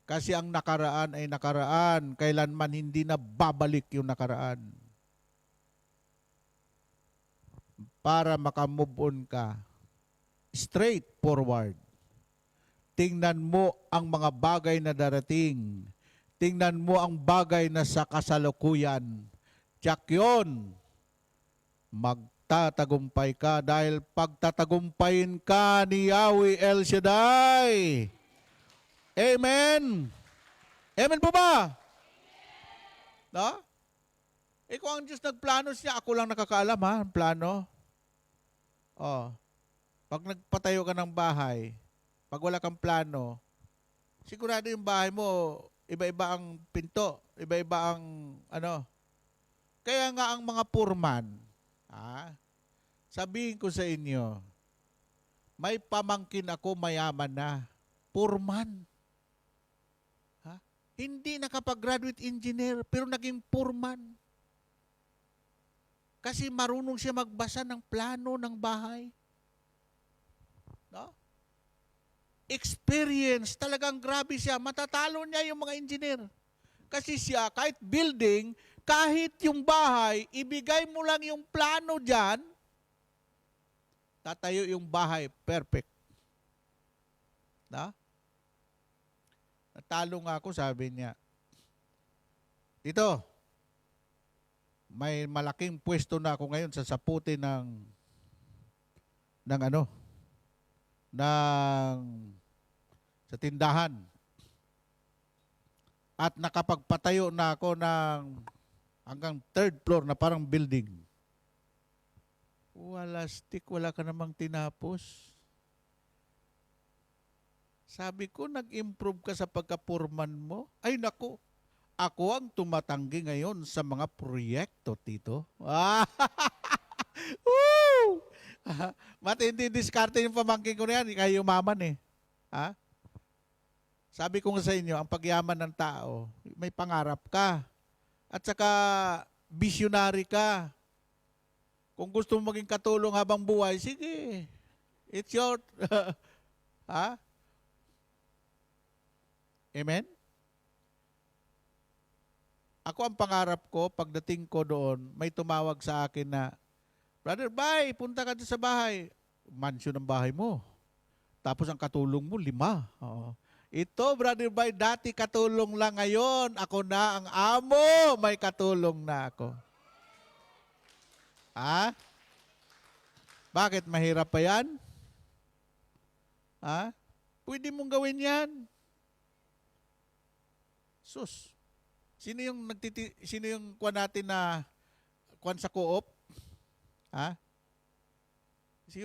Speaker 9: Kasi ang nakaraan ay nakaraan, kailanman hindi na babalik yung nakaraan. Para makamove on ka, straight forward. Tingnan mo ang mga bagay na darating. Tingnan mo ang bagay na sa kasalukuyan. Tiyak yun, magtatagumpay ka dahil pagtatagumpayin ka ni Yahweh El Shaddai. Amen. Amen po ba? No? Kung ang Diyos nagplano siya, ako lang nakakaalam ha, ang plano. Oh. Pag nagpatayo ka ng bahay, pag wala kang plano, sigurado yung bahay mo, iba-iba ang pinto, iba-iba ang ano. Kaya nga ang mga purman, sabihin ko sa inyo, may pamangkin ako mayaman na, purman. Hindi nakapag-graduate engineer, pero naging purman. Kasi marunong siya magbasa ng plano ng bahay. No? Experience, talagang grabe siya. Matatalo niya yung mga engineer. Kasi siya, kahit building, kahit yung bahay, ibigay mo lang yung plano dyan, tatayo yung bahay, perfect. No? Natalo nga ako, sabi niya, dito, may malaking pwesto na ako ngayon sa saputi ng sa tindahan. At nakapagpatayo na ako ng hanggang 3rd floor na parang building. Wala stick, wala ka namang tinapos. Sabi ko, nag-improve ka sa pagka-foreman mo? Ay naku, ako ang tumatanggi ngayon sa mga proyekto, Tito. Matindi diskarte yung pamangkin ko na yan. Kayo yumaman eh. Sabi ko nga sa inyo, ang pagyaman ng tao, may pangarap ka. At saka, visionary ka. Kung gusto mo maging katulong habang buhay, sige. It's your... Amen? Ako ang pangarap ko, pagdating ko doon, may tumawag sa akin na, Brother Bay, punta ka sa bahay. Mansion ang bahay mo. Tapos ang katulong mo, 5. Oo. Ito, Brother Bay, dati katulong lang ngayon. Ako na ang amo. May katulong na ako. Bakit? Mahirap pa yan? Pwede mong gawin yan. Sus. Sino yung kuwan natin na kuwan sa co-op? Si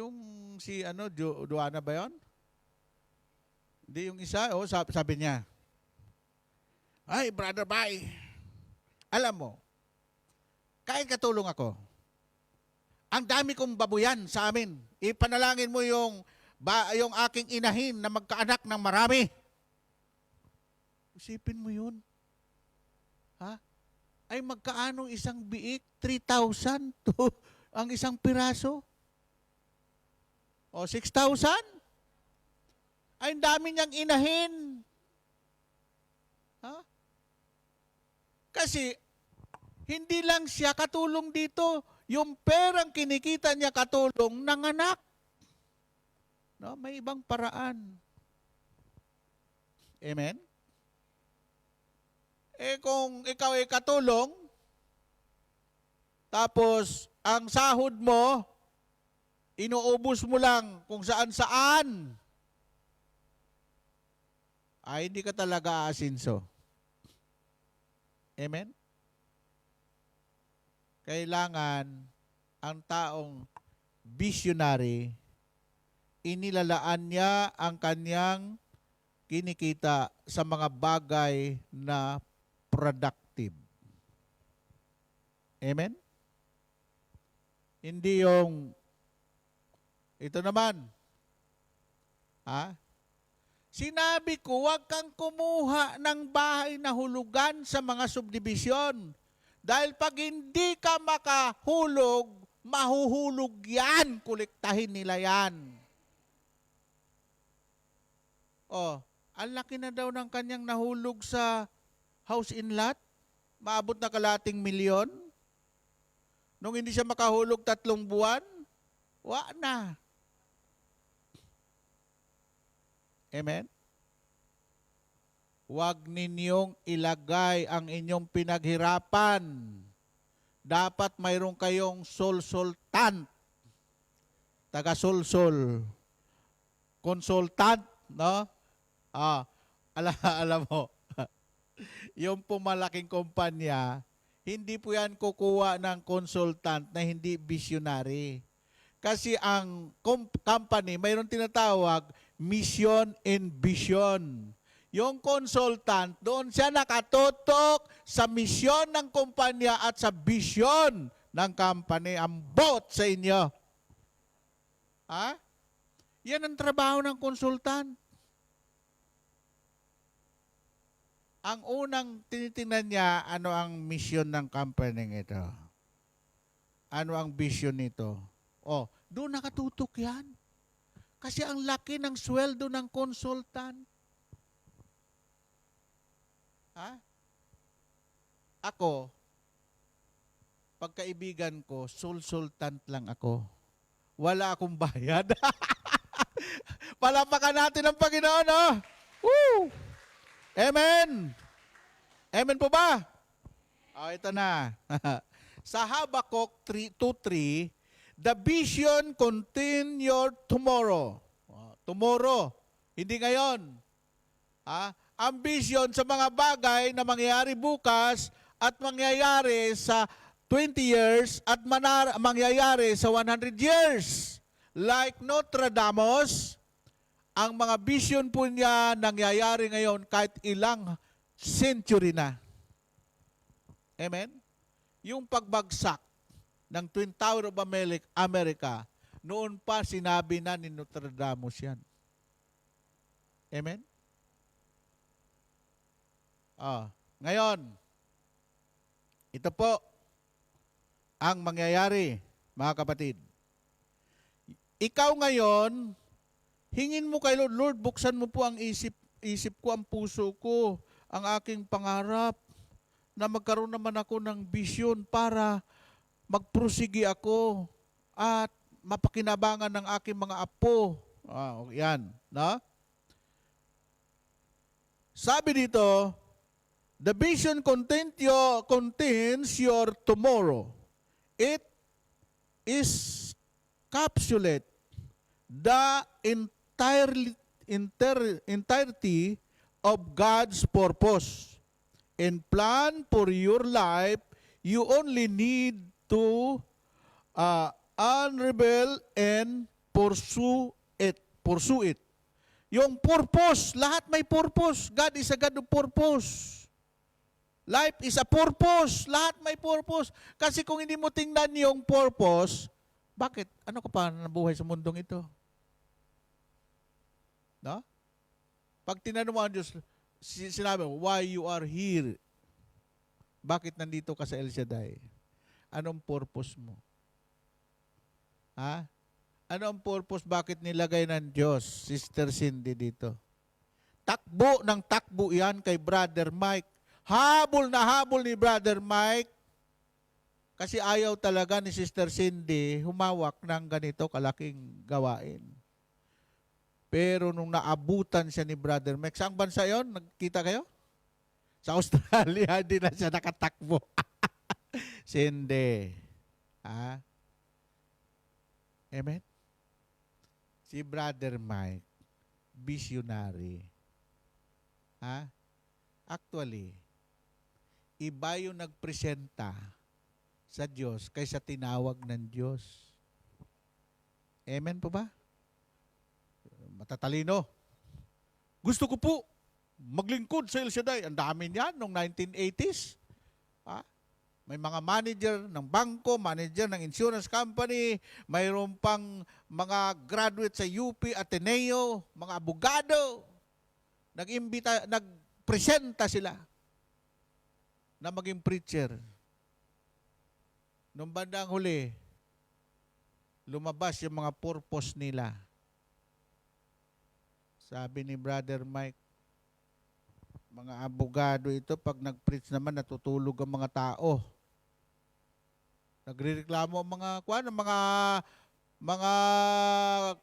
Speaker 9: Duana ba 'yon? Hindi yung isa, sabi niya. Ay, Brother Bay. Alam mo, kahit katulong ako. Ang dami kong babuyan sa amin. Ipanalangin mo yung aking inahin na magkaanak ng marami. Isipin mo yun. Ay magkaano isang biik? 3,000 to ang isang piraso? O 6,000? Ay ang dami niyang inahin. Kasi hindi lang siya katulong dito. Yung perang kinikita niya katulong ng anak. No, may ibang paraan. Amen? Kung ikaw ay katulong, tapos ang sahod mo, inuubos mo lang kung saan-saan, ay hindi ka talaga aasinso. Amen? Kailangan ang taong visionary, inilalaan niya ang kanyang kinikita sa mga bagay na productive. Amen? Hindi yung ito naman. Sinabi ko, huwag kang kumuha ng bahay na hulugan sa mga subdivision. Dahil pag hindi ka makahulog, mahuhulog yan. Kolektahin nila yan. Ang laki na daw ng kanyang nahulog sa house in lot. Maabot na kalating milyon. Nung hindi siya makahulog 3 buwan, wala na. Amen? Huwag ninyong ilagay ang inyong pinaghirapan. Dapat mayroon kayong consultant. Taga-solsol. Consultant, no? alam mo, yung pumalaking kumpanya, hindi po yan kukuha ng consultant na hindi visionary. Kasi ang company, mayroon tinatawag mission and vision. Yung consultant, doon siya nakatutok sa misyon ng kumpanya at sa vision ng company. Ang both sa inyo. Ha? Yan ang trabaho ng consultant. Ang unang tinitingnan niya, ano ang mission ng company ito? Ano ang vision nito? Oh, doon nakatutok yan. Kasi ang laki ng sweldo ng consultant. Ha? Ako, pagkaibigan ko, sulsultant lang ako. Wala akong bayad. Palapakan natin ang Panginoon, oh! Woo! Amen! Amen po ba? Oh, ito na. Sa Habakkuk 2:3, the vision contain your tomorrow. Oh, tomorrow, hindi ngayon. Ang vision sa mga bagay na mangyayari bukas at mangyayari sa 20 years at mangyayari sa 100 years. Like Nostradamus, ang mga vision po niya nangyayari ngayon kahit ilang century na. Amen? Yung pagbagsak ng Twin Tower of America, noon pa sinabi na ni Nostradamus yan. Amen? Ngayon, ito po ang mangyayari, mga kapatid. Ikaw ngayon, hingin mo kay Lord, Lord, buksan mo po ang isip ko, ang puso ko, ang aking pangarap, na magkaroon naman ako ng vision para magprosigi ako at mapakinabangan ng aking mga apo. Yan. No? Sabi dito, the vision contains your tomorrow. It is capsulate the entirety of God's purpose and plan for your life. You only need to unravel and pursue it. Yung purpose, lahat may purpose. God is a God of purpose. Life is a purpose. Lahat may purpose. Kasi kung hindi mo tingnan yung purpose, bakit? Ano ka pa nabuhay sa mundong ito? No? Pag tinanong mo ang Diyos, sinabi mo, why you are here? Bakit nandito ka sa El Shaddai? Anong purpose mo? Ha? Ano ang purpose? Bakit nilagay ng Diyos, Sister Cindy, dito? Takbo ng takbo yan kay Brother Mike. Habol na habol ni Brother Mike kasi ayaw talaga ni Sister Cindy humawak ng ganito kalaking gawain. Pero nung naabutan siya ni Brother Mike, saang bansa yon? Nagkita kayo? Sa Australia, hindi na siya nakatakbo. Cindy. Amen? Si Brother Mike, visionary. Actually, iba yung nagpresenta sa Diyos kaysa tinawag ng Diyos. Amen po ba? Matatalino. Gusto ko po maglingkod sa El Shaddai. Ang dami niyan noong 1980s. May mga manager ng bangko, manager ng insurance company, mayroon pang mga graduate sa UP, Ateneo, mga abogado. Nagpresenta sila na maging preacher. Nung bandang huli, lumabas yung mga purpose nila. Sabi ni Brother Mike, mga abogado ito, pag nag-preach naman, natutulog ang mga tao. Nagrereklamo ang mga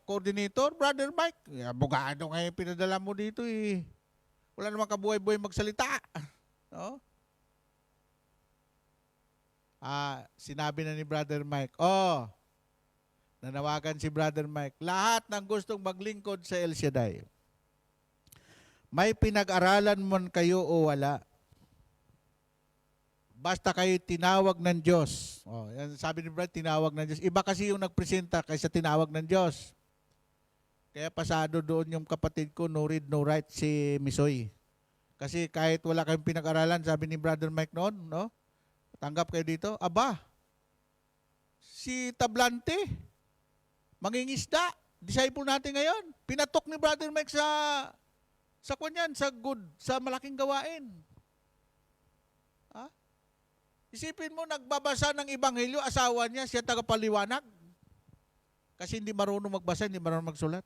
Speaker 9: coordinator, Brother Mike. Abogado ngayon pinadala mo dito eh. Wala namang kabuhay-buhay magsalita. No? Sinabi na ni Brother Mike, nanawagan si Brother Mike, lahat ng gustong maglingkod sa El Shaddai, may pinag-aralan man kayo o wala, basta kayo tinawag ng Diyos. Oh, yan sabi ni Brad, tinawag ng Diyos. Iba kasi yung nagpresenta kaysa tinawag ng Diyos. Kaya pasado doon yung kapatid ko, no read, no write, si Misoy. Kasi kahit wala kayong pinag-aralan, sabi ni Brother Mike noon, no? Tanggap kayo dito. Aba, si Tablante, mangingisda, disciple natin ngayon. Pinatok ni Brother Mike sa kunyan, sa malaking gawain. Ha? Isipin mo, nagbabasa ng Ebanghelyo, asawa niya, siya tagapaliwanag. Kasi hindi marunong magbasa, hindi marunong magsulat.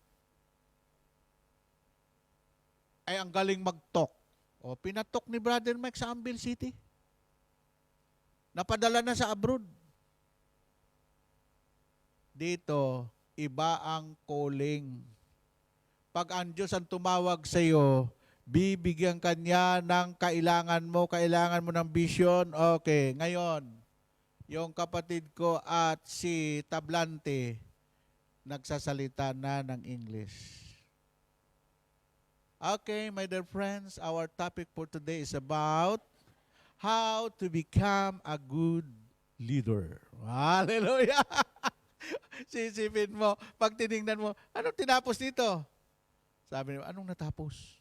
Speaker 9: Ay, ang galing mag-talk. O, pinatok ni Brother Mike sa Ambil City. Napadala na sa abroad. Dito, iba ang calling. Pag ang Diyos ang tumawag sa iyo, bibigyan ka niya ng kailangan mo ng vision. Okay, ngayon, yung kapatid ko at si Tablante, nagsasalita na ng English. Okay, my dear friends, our topic for today is about how to become a good leader. Hallelujah! Sisipin mo, pag tinignan mo, anong tinapos dito? Sabi niyo, anong natapos?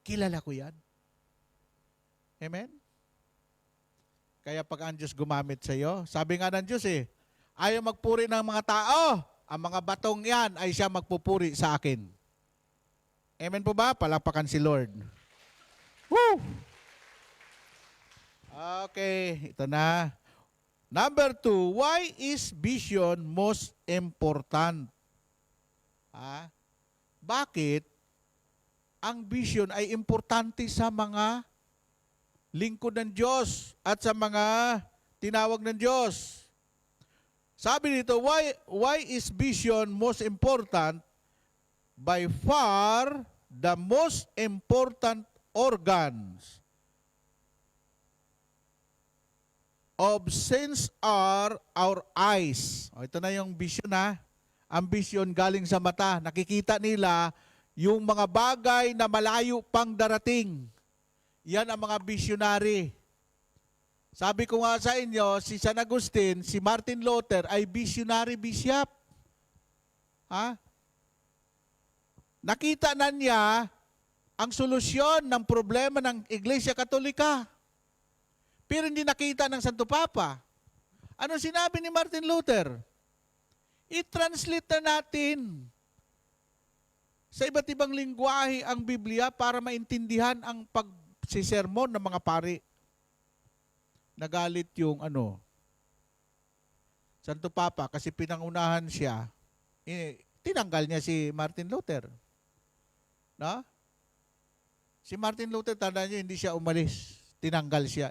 Speaker 9: Kilala ko yan. Amen? Kaya pag ang Diyos gumamit sa iyo, sabi nga ng Diyos ayaw magpuri ng mga tao, ang mga batong yan ay siya magpupuri sa akin. Amen po ba? Palapakan si Lord. Woo! Okay, ito na. Number 2, why is vision most important? Bakit ang vision ay importante sa mga lingkod ng Diyos at sa mga tinawag ng Diyos? Sabi dito, why is vision most important? By far, the most important organs of sense are our eyes. O, ito na yung vision ha. Ang vision galing sa mata. Nakikita nila yung mga bagay na malayo pang darating. Yan ang mga visionary. Sabi ko nga sa inyo, si San Agustin, si Martin Luther ay visionary bishop. Nakita na niya ang solusyon ng problema ng Iglesia Katolika. Pero hindi nakita ng Santo Papa. Ano sinabi ni Martin Luther? I-translate na natin sa iba't ibang lingwahe ang Biblia para maintindihan ang pagsisermon ng mga pari. Nagalit yung Santo Papa kasi pinangunahan siya. Tinanggal niya si Martin Luther. No? Si Martin Luther, tandaan niyo, hindi siya umalis. Tinanggal siya,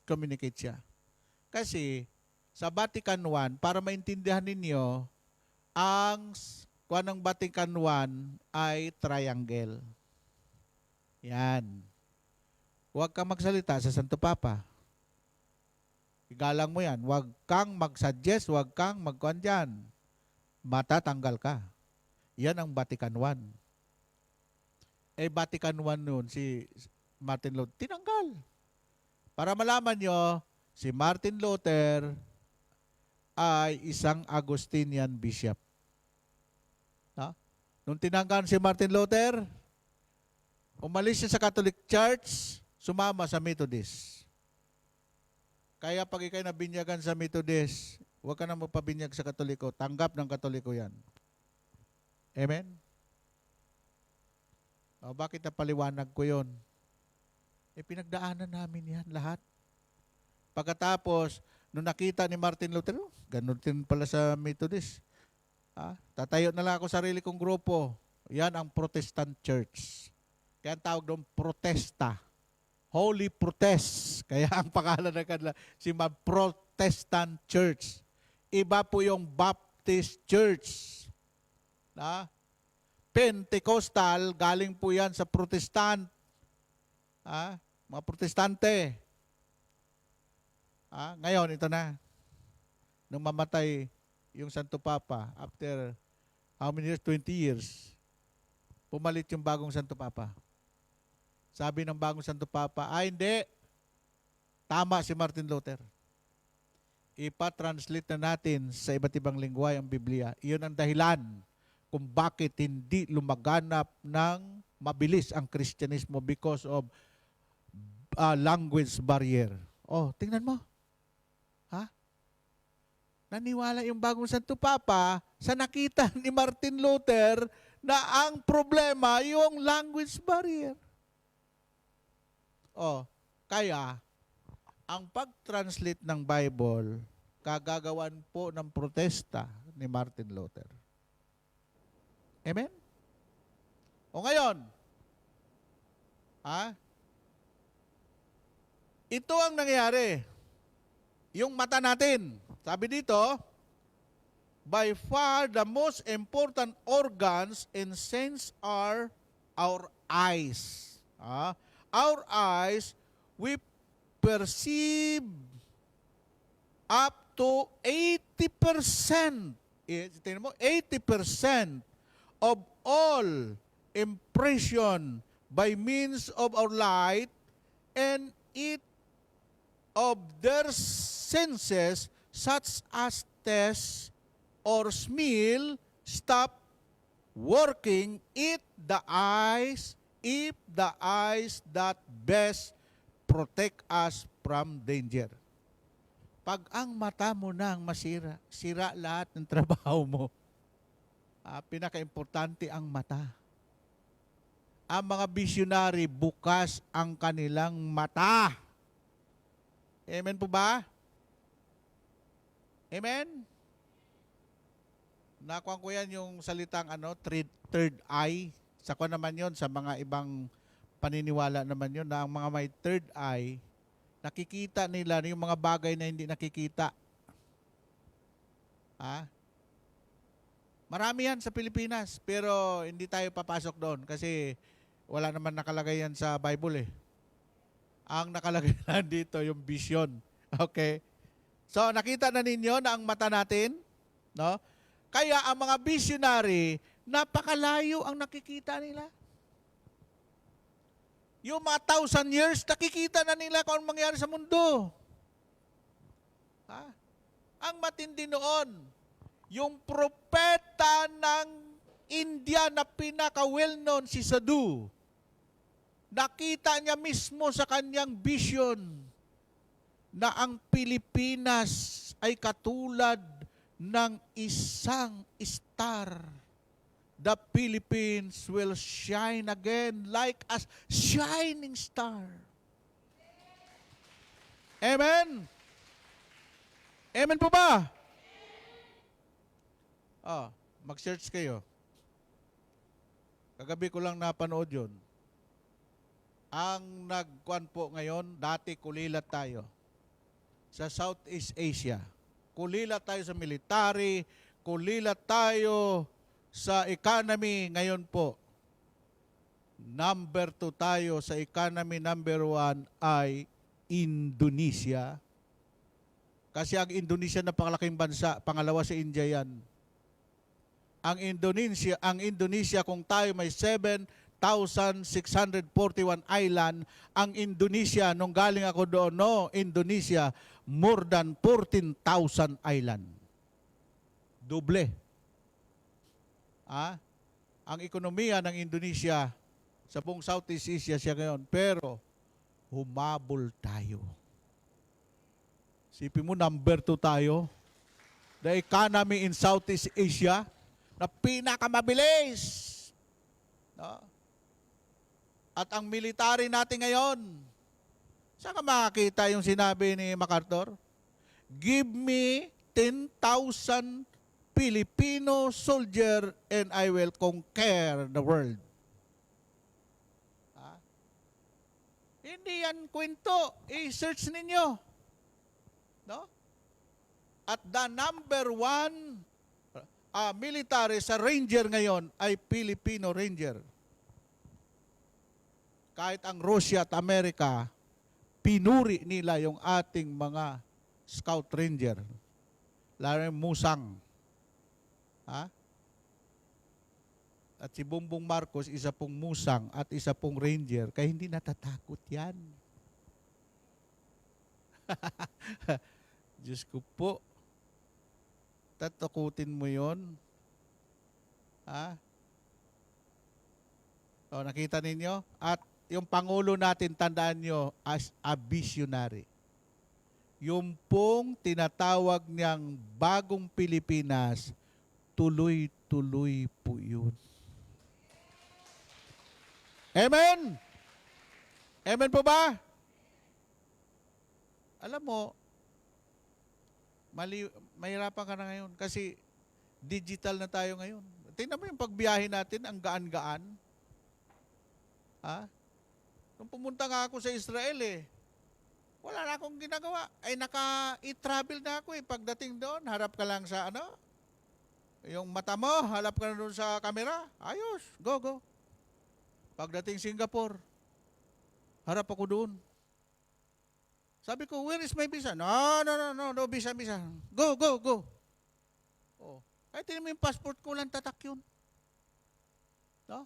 Speaker 9: communicate siya. Kasi sa Vatican I, para maintindihan ninyo, ang kuha ng Vatican I ay triangle. Yan. Huwag kang magsalita sa Santo Papa. Igalang mo yan. Huwag kang mag-suggest, huwag kang magkuhan dyan. Matatanggal ka. Yan ang Vatican I. Vatican I noon, si Martin Luther, tinanggal. Para malaman nyo, si Martin Luther ay isang Augustinian bishop. Nung tinanggal si Martin Luther, umalis siya sa Catholic Church, sumama sa Methodist. Kaya pag ikay nabinyagan sa Methodist, huwag ka na magpabinyag sa Katoliko, tanggap ng Katoliko yan. Amen? Bakit napaliwanag ko yun? Pinagdaanan namin yan lahat. Pagkatapos, nung nakita ni Martin Luther, ganun din pala sa Methodist. Tatayo na lang ako sarili kong grupo. Yan ang Protestant Church. Kaya ang tawag doon, Protesta. Holy Protest. Kaya ang pangalan ng kanila, si Protestant Church. Iba po yung Baptist Church. Pentecostal, galing po yan sa Protestant. Mga Protestante. Ngayon, ito na. Nung mamatay yung Santo Papa, after how many years? 20 years, pumalit yung bagong Santo Papa. Sabi ng bagong Santo Papa, hindi. Tama si Martin Luther. Ipa-translate na natin sa iba't ibang lingwahe ang Biblia. Iyon ang dahilan kung bakit hindi lumaganap ng mabilis ang Kristyanismo because of language barrier. Oh, tingnan mo. Ha? Naniwala yung bagong Santo Papa sa nakita ni Martin Luther na ang problema yung language barrier. Oh, kaya ang pag-translate ng Bible, kagagawan po ng protesta ni Martin Luther. Amen? O ngayon, ito ang nangyayari. Yung mata natin, sabi dito, by far the most important organs and sense are our eyes. Our eyes, we perceive up to 80%. Tingnan mo, 80% of all impression by means of our light and it of their senses such as taste or smell stop working if the eyes that best protect us from danger. Pag ang mata mo nang masira, sira lahat ng trabaho mo. Pinaka-importante ang mata. Ang mga visionary, bukas ang kanilang mata. Amen po ba? Amen? Nakuha ko yan yung salitang third eye. Sa ko naman yon sa mga ibang paniniwala naman yun na ang mga may third eye, nakikita nila yung mga bagay na hindi nakikita. Marami yan sa Pilipinas, pero hindi tayo papasok doon kasi wala naman nakalagay yan sa Bible eh. Ang nakalagay na dito yung vision. Okay? So nakita na ninyo na ang mata natin, no? Kaya ang mga visionary, napakalayo ang nakikita nila. Yung mga 1,000 years, nakikita na nila kung anong mangyari sa mundo. Ang matindi noon, yung propeta ng India na pinaka-well-known, si Sadhu, nakita niya mismo sa kanyang vision na ang Pilipinas ay katulad ng isang star. The Philippines will shine again like a shining star. Amen? Amen po ba? Mag-search kayo. Kagabi ko lang napanood yun. Ang nagkuhan po ngayon, dati kulilat tayo sa Southeast Asia. Kulilat tayo sa military, kulilat tayo sa economy. Ngayon po, number 2 tayo sa economy, number 1 ay Indonesia. Kasi ang Indonesia napakalaking bansa, pangalawa sa India yan. Ang Indonesia kung tayo may 7,641 island, ang Indonesia, nung galing ako doon, Indonesia, more than 14,000 island. Doble. Ang ekonomiya ng Indonesia sa buong Southeast Asia siya ngayon, pero humabol tayo. Sipin mo, number 2 tayo. The economy in Southeast Asia na pinakamabilis. At ang military natin ngayon, saan ka makakita yung sinabi ni MacArthur? Give me 10,000 Filipino soldier and I will conquer the world. Hindi yan kwento. I-search ninyo. No? At the number 1 military sa Ranger ngayon ay Filipino Ranger. Kahit ang Russia at Amerika, pinuri nila yung ating mga Scout Ranger. Lalo yung Musang. At si Bongbong Marcos, isa pong musang at isa pong ranger, kaya hindi natatakot yan. Diyos ko po, tatakutin mo yon? Ha? O, nakita ninyo? At yung Pangulo natin, tandaan nyo, as a visionary. Yung pong tinatawag niyang bagong Pilipinas, tuloy-tuloy po yun. Amen? Amen po ba? Alam mo, mahirapan ka na ngayon kasi digital na tayo ngayon. Tingnan mo yung pagbiyahe natin, ang gaan-gaan. Ha? Nung pumunta nga ako sa Israel wala na akong ginagawa. Ay naka-i-travel na ako Pagdating doon, harap ka lang sa yung mata mo, harap ka na doon sa camera. Ayos, go. Pagdating Singapore, harap ako doon. Sabi ko, where is my visa? No, visa. Go. Oh. Kahit hindi mo yung passport ko lang tatak yun. No?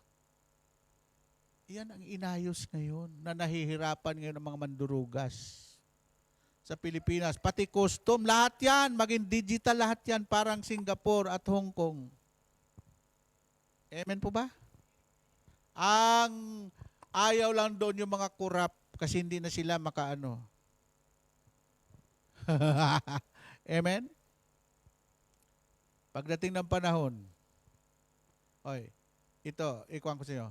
Speaker 9: Yan ang inayos ngayon na nahihirapan ngayon ng mga mandurugas sa Pilipinas. Pati custom, lahat yan, maging digital lahat yan, parang Singapore at Hong Kong. Amen po ba? Ang ayaw lang doon yung mga kurap kasi hindi na sila makaano. Amen? Pagdating ng panahon, ito, ikuhan ko sa inyo.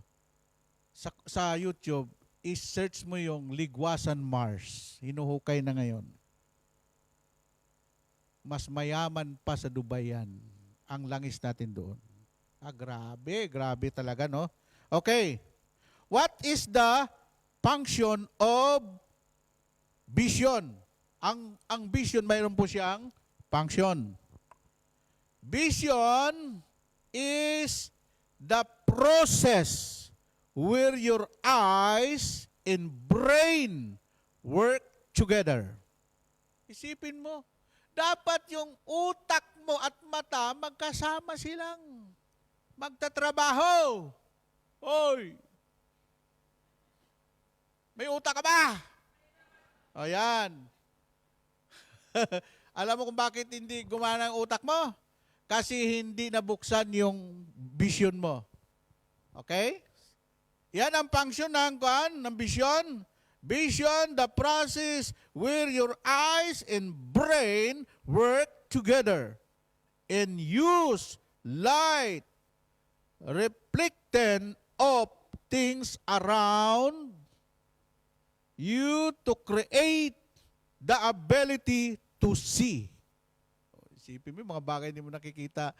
Speaker 9: Sa YouTube, i-search mo yung Ligwasan Mars. Hinuhukay na ngayon. Mas mayaman pa sa Dubai yan. Ang langis natin doon. Grabe talaga, no? Okay. What is the function of vision? Ang vision, mayroon po siyang function. Vision is the process where your eyes and brain work together. Isipin mo, dapat yung utak mo at mata magkasama silang magtatrabaho. Hoy! May utak ka ba? O yan. Alam mo kung bakit hindi gumana ang utak mo? Kasi hindi nabuksan yung vision mo. Okay? Yan ang function ng vision. Vision, the process where your eyes and brain work together and use light reflectant of things around you to create the ability to see. Isipin mo yung mga bagay hindi mo nakikita.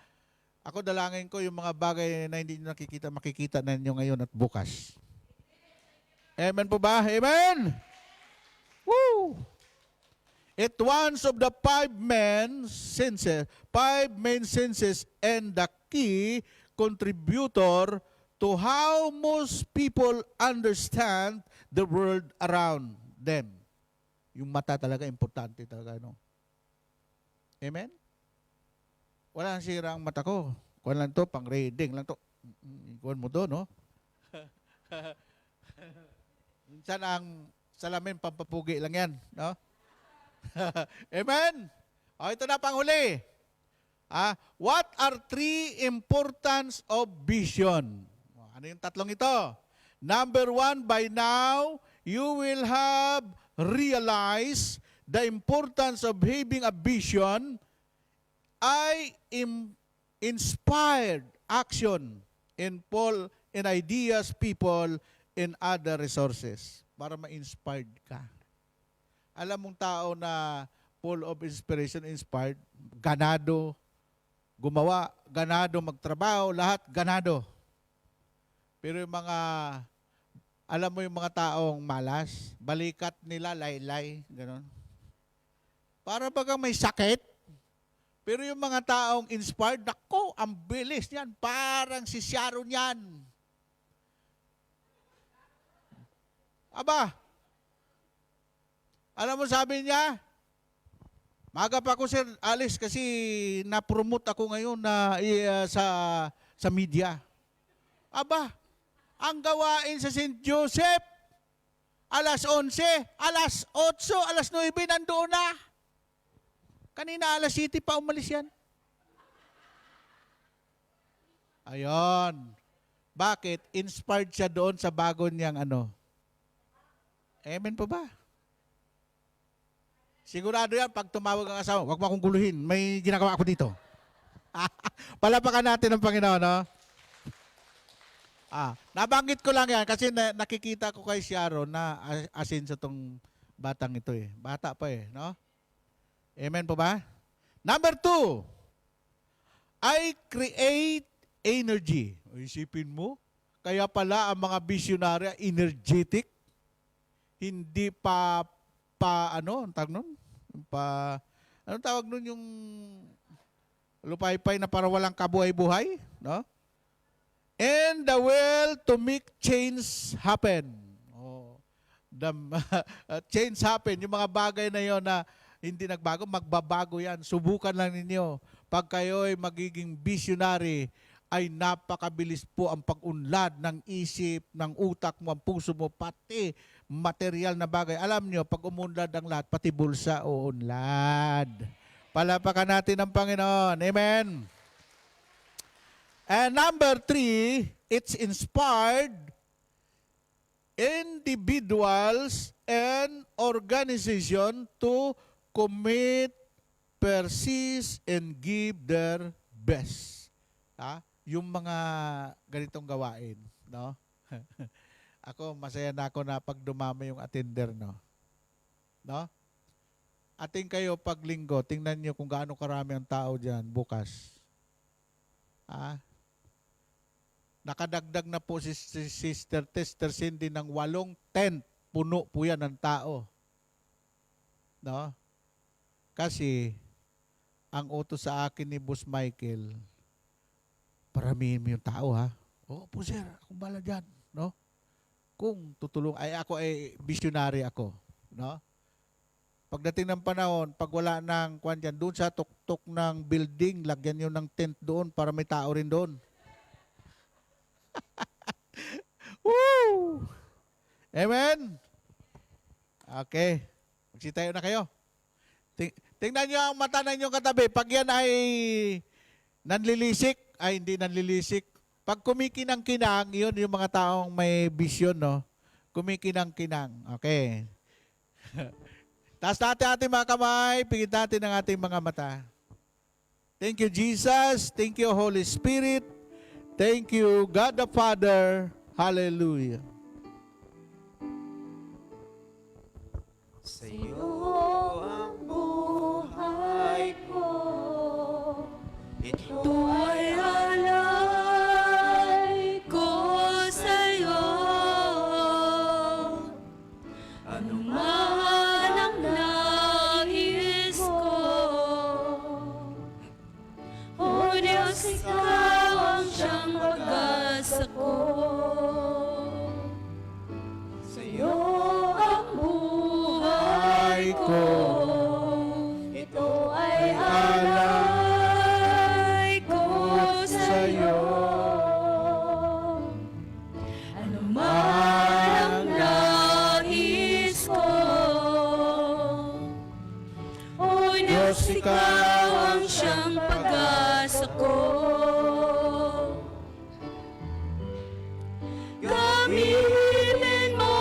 Speaker 9: Ako dalangin ko yung mga bagay na hindi nyo nakikita, makikita na ninyo ngayon at bukas. Amen po ba? Amen? Woo! It one of the five main senses and the key contributor to how most people understand the world around them. Yung mata talaga, importante talaga, no? Amen? Wala nang sira ang mata ko. Kuwan lang to, pang reading lang to. Kuwan mo to, no? Minsan ang salamin, pampapugi lang yan, no? Amen? O, ito na panghuli. What are three importance of vision? Ano yung tatlong ito? Number one, by now, you will have realized the importance of having a vision. Inspired action in ideas, people, and other resources. Para ma-inspired ka. Alam mong tao na full of inspiration, inspired, ganado, gumawa, ganado magtrabaho, lahat ganado. Pero yung mga, alam mo yung mga taong malas, balikat nila, laylay, gano'n. Para bagang may sakit. Pero yung mga taong inspired, nako, ang bilis niyan, parang si Sharon yan. Aba, alam mo sabi niya, maga pa ako sir, alis kasi na-promote ako ngayon na sa media. Aba, ang gawain sa St. Joseph, alas 11, alas 8, alas 9, nandoon na. Kanina alas 7 pa umalis yan. Ayon. Bakit? Inspired siya doon sa bago niyang ano. Amen po ba? Sigurado yan, pag tumawag ang asawa, huwag mo akong guluhin, may ginagawa ako dito. Palapakan natin ang Panginoon, no? Nabanggit ko lang yan kasi nakikita ko kay Sharon na asin sa tong batang ito eh. Bata pa eh, no? Amen po ba? Number 2, I create energy. O, isipin mo, kaya pala ang mga visionary energetic, hindi ano, ang tawag nun? Anong tawag nun yung lupay-pay na para walang kabuhay-buhay, no? And the will to make change happen. Oh, change happen. Yung mga bagay na yon na hindi nagbago, magbabago yan. Subukan lang ninyo. Pag kayo'y magiging visionary, ay napakabilis po ang pag-unlad ng isip, ng utak mo, ang puso mo, pati material na bagay. Alam nyo, pag umunlad ang lahat, pati bulsa uunlad. Palapakan natin ang Panginoon. Amen. And number 3, it's inspired individuals and organization to commit, persist, and give their best. Yung mga ganitong gawain, no? Ako, masaya na ako na pag dumami yung attender, no? No? Ating kayo pag linggo, tingnan nyo kung gaano karami ang tao dyan bukas. Nakadagdag na po si Sister Tester Cindy ng 8 tent. Puno po yan ng tao. No? Kasi, ang utos sa akin ni Boss Michael, paramihin mo yung tao, ha? Oo po, sir. Akong bala dyan. No? Kung tutulong, ako ay visionary ako. No? Pagdating ng panahon, pag wala ng kwan dyan, doon sa tuktok ng building, lagyan nyo ng tent doon para may tao rin doon. Woo! Amen? Okay. Magsitayo na kayo. Tingnan nyo ang mata ng inyong katabi. Pag yan ay nanlilisik, ay hindi nanlilisik. Pag kumikinang-kinang, yun yung mga taong may vision, no? Kumikinang-kinang. Okay. Taas natin ating mga kamay, pigit natin ang ating mga mata. Thank you, Jesus. Thank you, Holy Spirit. Thank you, God the Father. Hallelujah.
Speaker 8: Sa iyo ang buhay ko, ito ay alay ko sa iyo. Ano man ang nais ko, O Diyos, ikaw ang siyang pag-asa ko. Sa iyo ang buhay ko, ito ay alay ko sa iyo. Ano man ang nais ko, O Diyos, ikaw ang siyang pag-asa ko. Gamitin mo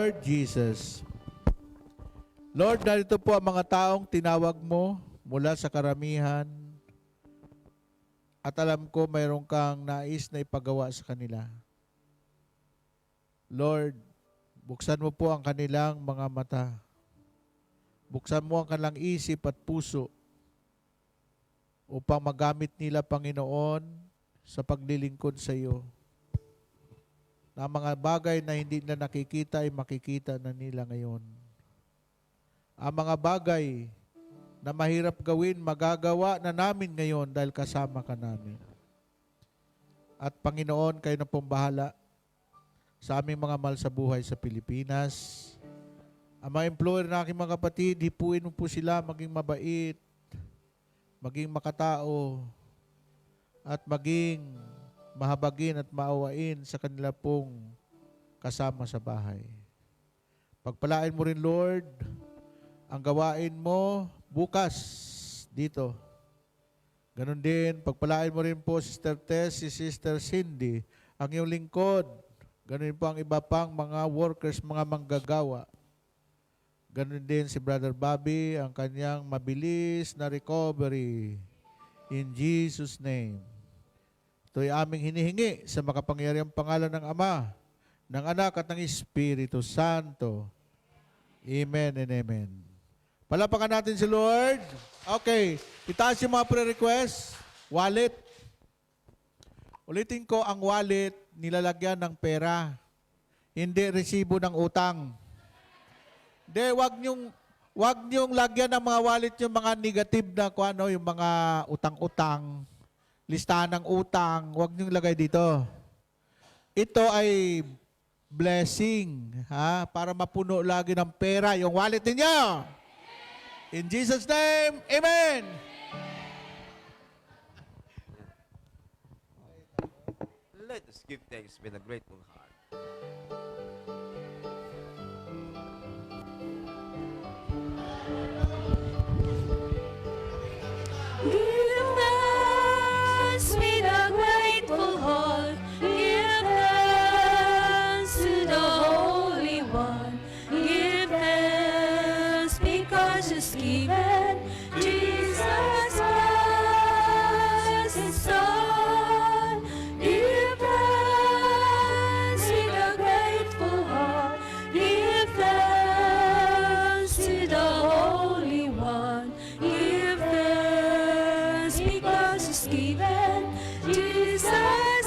Speaker 9: Lord Jesus. Lord, narito po ang mga taong tinawag mo mula sa karamihan at alam ko mayroon kang nais na ipagawa sa kanila. Lord, buksan mo po ang kanilang mga mata. Buksan mo ang kanilang isip at puso upang magamit nila, Panginoon, sa paglilingkod sa iyo. Na mga bagay na hindi na nakikita ay makikita na nila ngayon. Ang mga bagay na mahirap gawin, magagawa na namin ngayon dahil kasama ka namin. At Panginoon, kayo na pong bahala sa aming mga mahal sa buhay sa Pilipinas. Ang mga employer na aking mga kapatid, hipuin mo po sila maging mabait, maging makatao, at maging mahabagin at maawain sa kanila pong kasama sa bahay. Pagpalain mo rin, Lord, ang gawain mo bukas dito. Ganon din, pagpalain mo rin po Sister Tess, si Sister Cindy, ang iyong lingkod. Ganon po ang iba pang mga workers, mga manggagawa. Ganon din si Brother Bobby, ang kanyang mabilis na recovery. In Jesus' name. Ito'y aming hinihingi sa makapangyarihang pangalan ng Ama, ng Anak at ng Espiritu Santo. Amen and amen. Palapakan natin si Lord. Okay, itaas yung mga prayer request. Wallet. Ulitin ko, ang wallet, nilalagyan ng pera. Hindi resibo ng utang. Hindi, wag niyong lagyan ng mga wallet yung mga negative na kung ano, yung mga utang-utang, listahan ng utang, wag niyong lagay dito. Ito ay blessing, ha, para mapuno lagi ng pera yung wallet ninyo. In Jesus' name, amen.
Speaker 10: Let us give thanks with a grateful heart.
Speaker 8: Give thanks with a grateful heart. Give thanks to the Holy One. Give thanks because He's given Jesus Christ, His Son. Give thanks with a grateful heart. Give thanks to the Holy One. Give thanks because He's given Jesus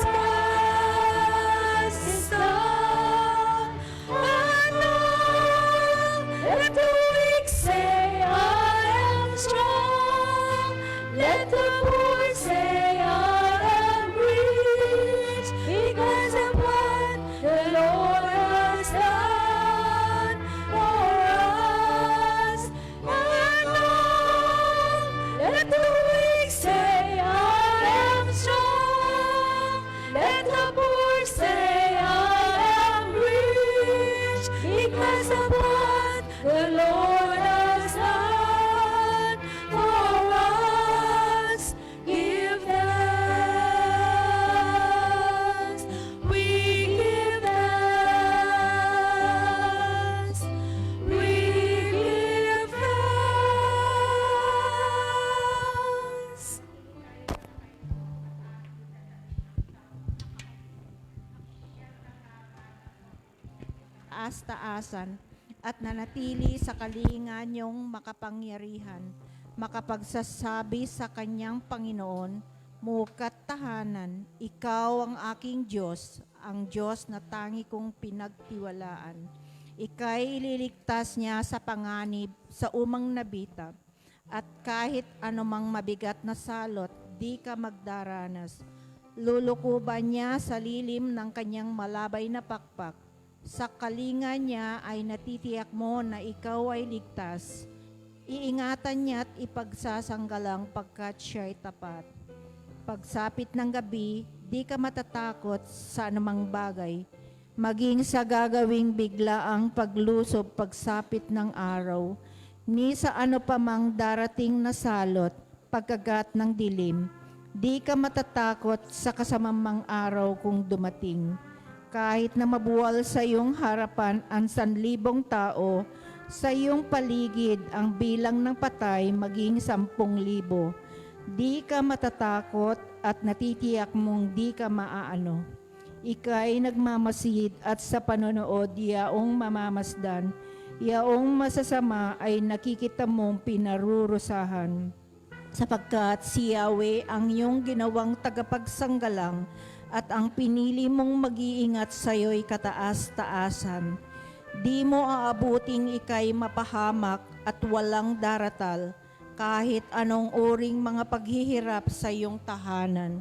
Speaker 8: Christ, His Son. And now let the weak say, I am strong. Let the poor say, I am rich, because of what the Lord has done for us. And now let the weak say, I am strong. Let the poor say, I am rich, because of what the Lord has done for us. Give thanks. We give thanks. We give thanks.
Speaker 11: Taas-taasan at nanatili sa kalinga niyong makapangyarihan, makapagsasabi sa kanyang Panginoon, mukat tahanan, ikaw ang aking Diyos, ang Diyos na tangi kong pinagtiwalaan. Ika'y ililigtas niya sa panganib, sa umang nabita, at kahit anumang mabigat na salot, di ka magdaranas. Lulukuban niya sa lilim ng kanyang malabay na pakpak. Sa kalinga niya ay natitiyak mo na ikaw ay ligtas. Iingatan niya at ipagsasanggalang pagkat siya'y tapat. Pagsapit ng gabi, di ka matatakot sa anumang bagay. Maging sa gagawing biglaang paglusob pagsapit ng araw, ni sa ano pa mang darating na salot, pagkagat ng dilim, di ka matatakot sa kasamang araw kung dumating. kahit na mabuwal sa iyong harapan ang 1,000 tao, sa iyong paligid ang bilang ng patay maging 10,000. Di ka matatakot at natitiyak mong di ka maaano. Ika'y nagmamasid at sa panonood yaong mamamasdan, yaong masasama ay nakikita mong pinarurusahan. Sapagkat si Yahweh ang iyong ginawang tagapagsanggalang at ang pinili mong mag-iingat sa iyo'y kataas-taasan. Di mo aabuting ika'y mapahamak at walang daratal, kahit anong uring mga paghihirap sa iyong tahanan.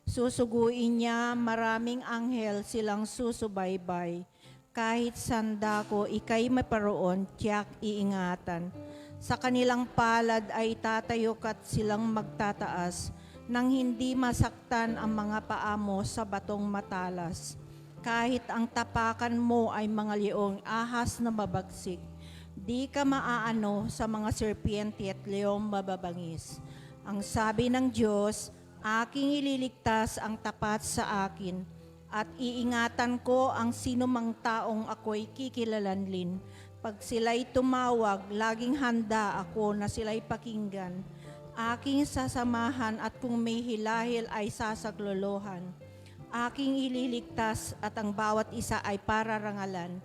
Speaker 11: Susuguin niya maraming anghel silang susubaybay. Kahit sandako ika'y maparoon, tiyak iingatan. Sa kanilang palad ay tatayo kat silang magtataas, nang hindi masaktan ang mga paa mo sa batong matalas. Kahit ang tapakan mo ay mga leong ahas na mabagsik, di ka maaano sa mga serpiente at leong mababangis. Ang sabi ng Diyos, aking ililigtas ang tapat sa akin, at iingatan ko ang sinumang taong ako'y kikilalanlin. Pag sila'y tumawag, laging handa ako na sila'y pakinggan. Aking sasamahan at kung may hilahil ay sasaklolohan. Aking ililigtas at ang bawat isa ay pararangalan.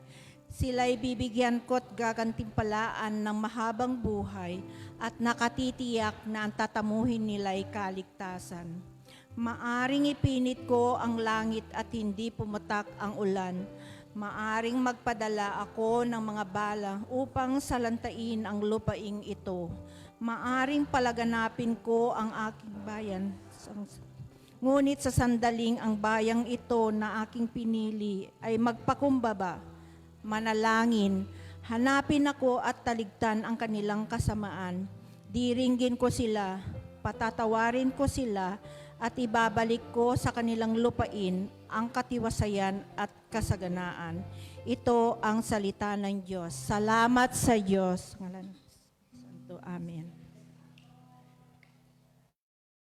Speaker 11: Sila'y bibigyan ko't gagantimpalaan ng mahabang buhay at nakatitiyak na ang tatamuhin nila'y kaligtasan. Maaring ipinit ko ang langit at hindi pumutak ang ulan. Maaring magpadala ako ng mga bala upang salantain ang lupaing ito. Maaring palaganapin ko ang aking bayan. Ngunit sa sandaling ang bayang ito na aking pinili ay magpakumbaba, manalangin, hanapin ako at taligtan ang kanilang kasamaan. Diringgin ko sila, patatawarin ko sila, at ibabalik ko sa kanilang lupain ang katiwasayan at kasaganaan. Ito ang salita ng Diyos. Salamat sa Diyos. Ngalan.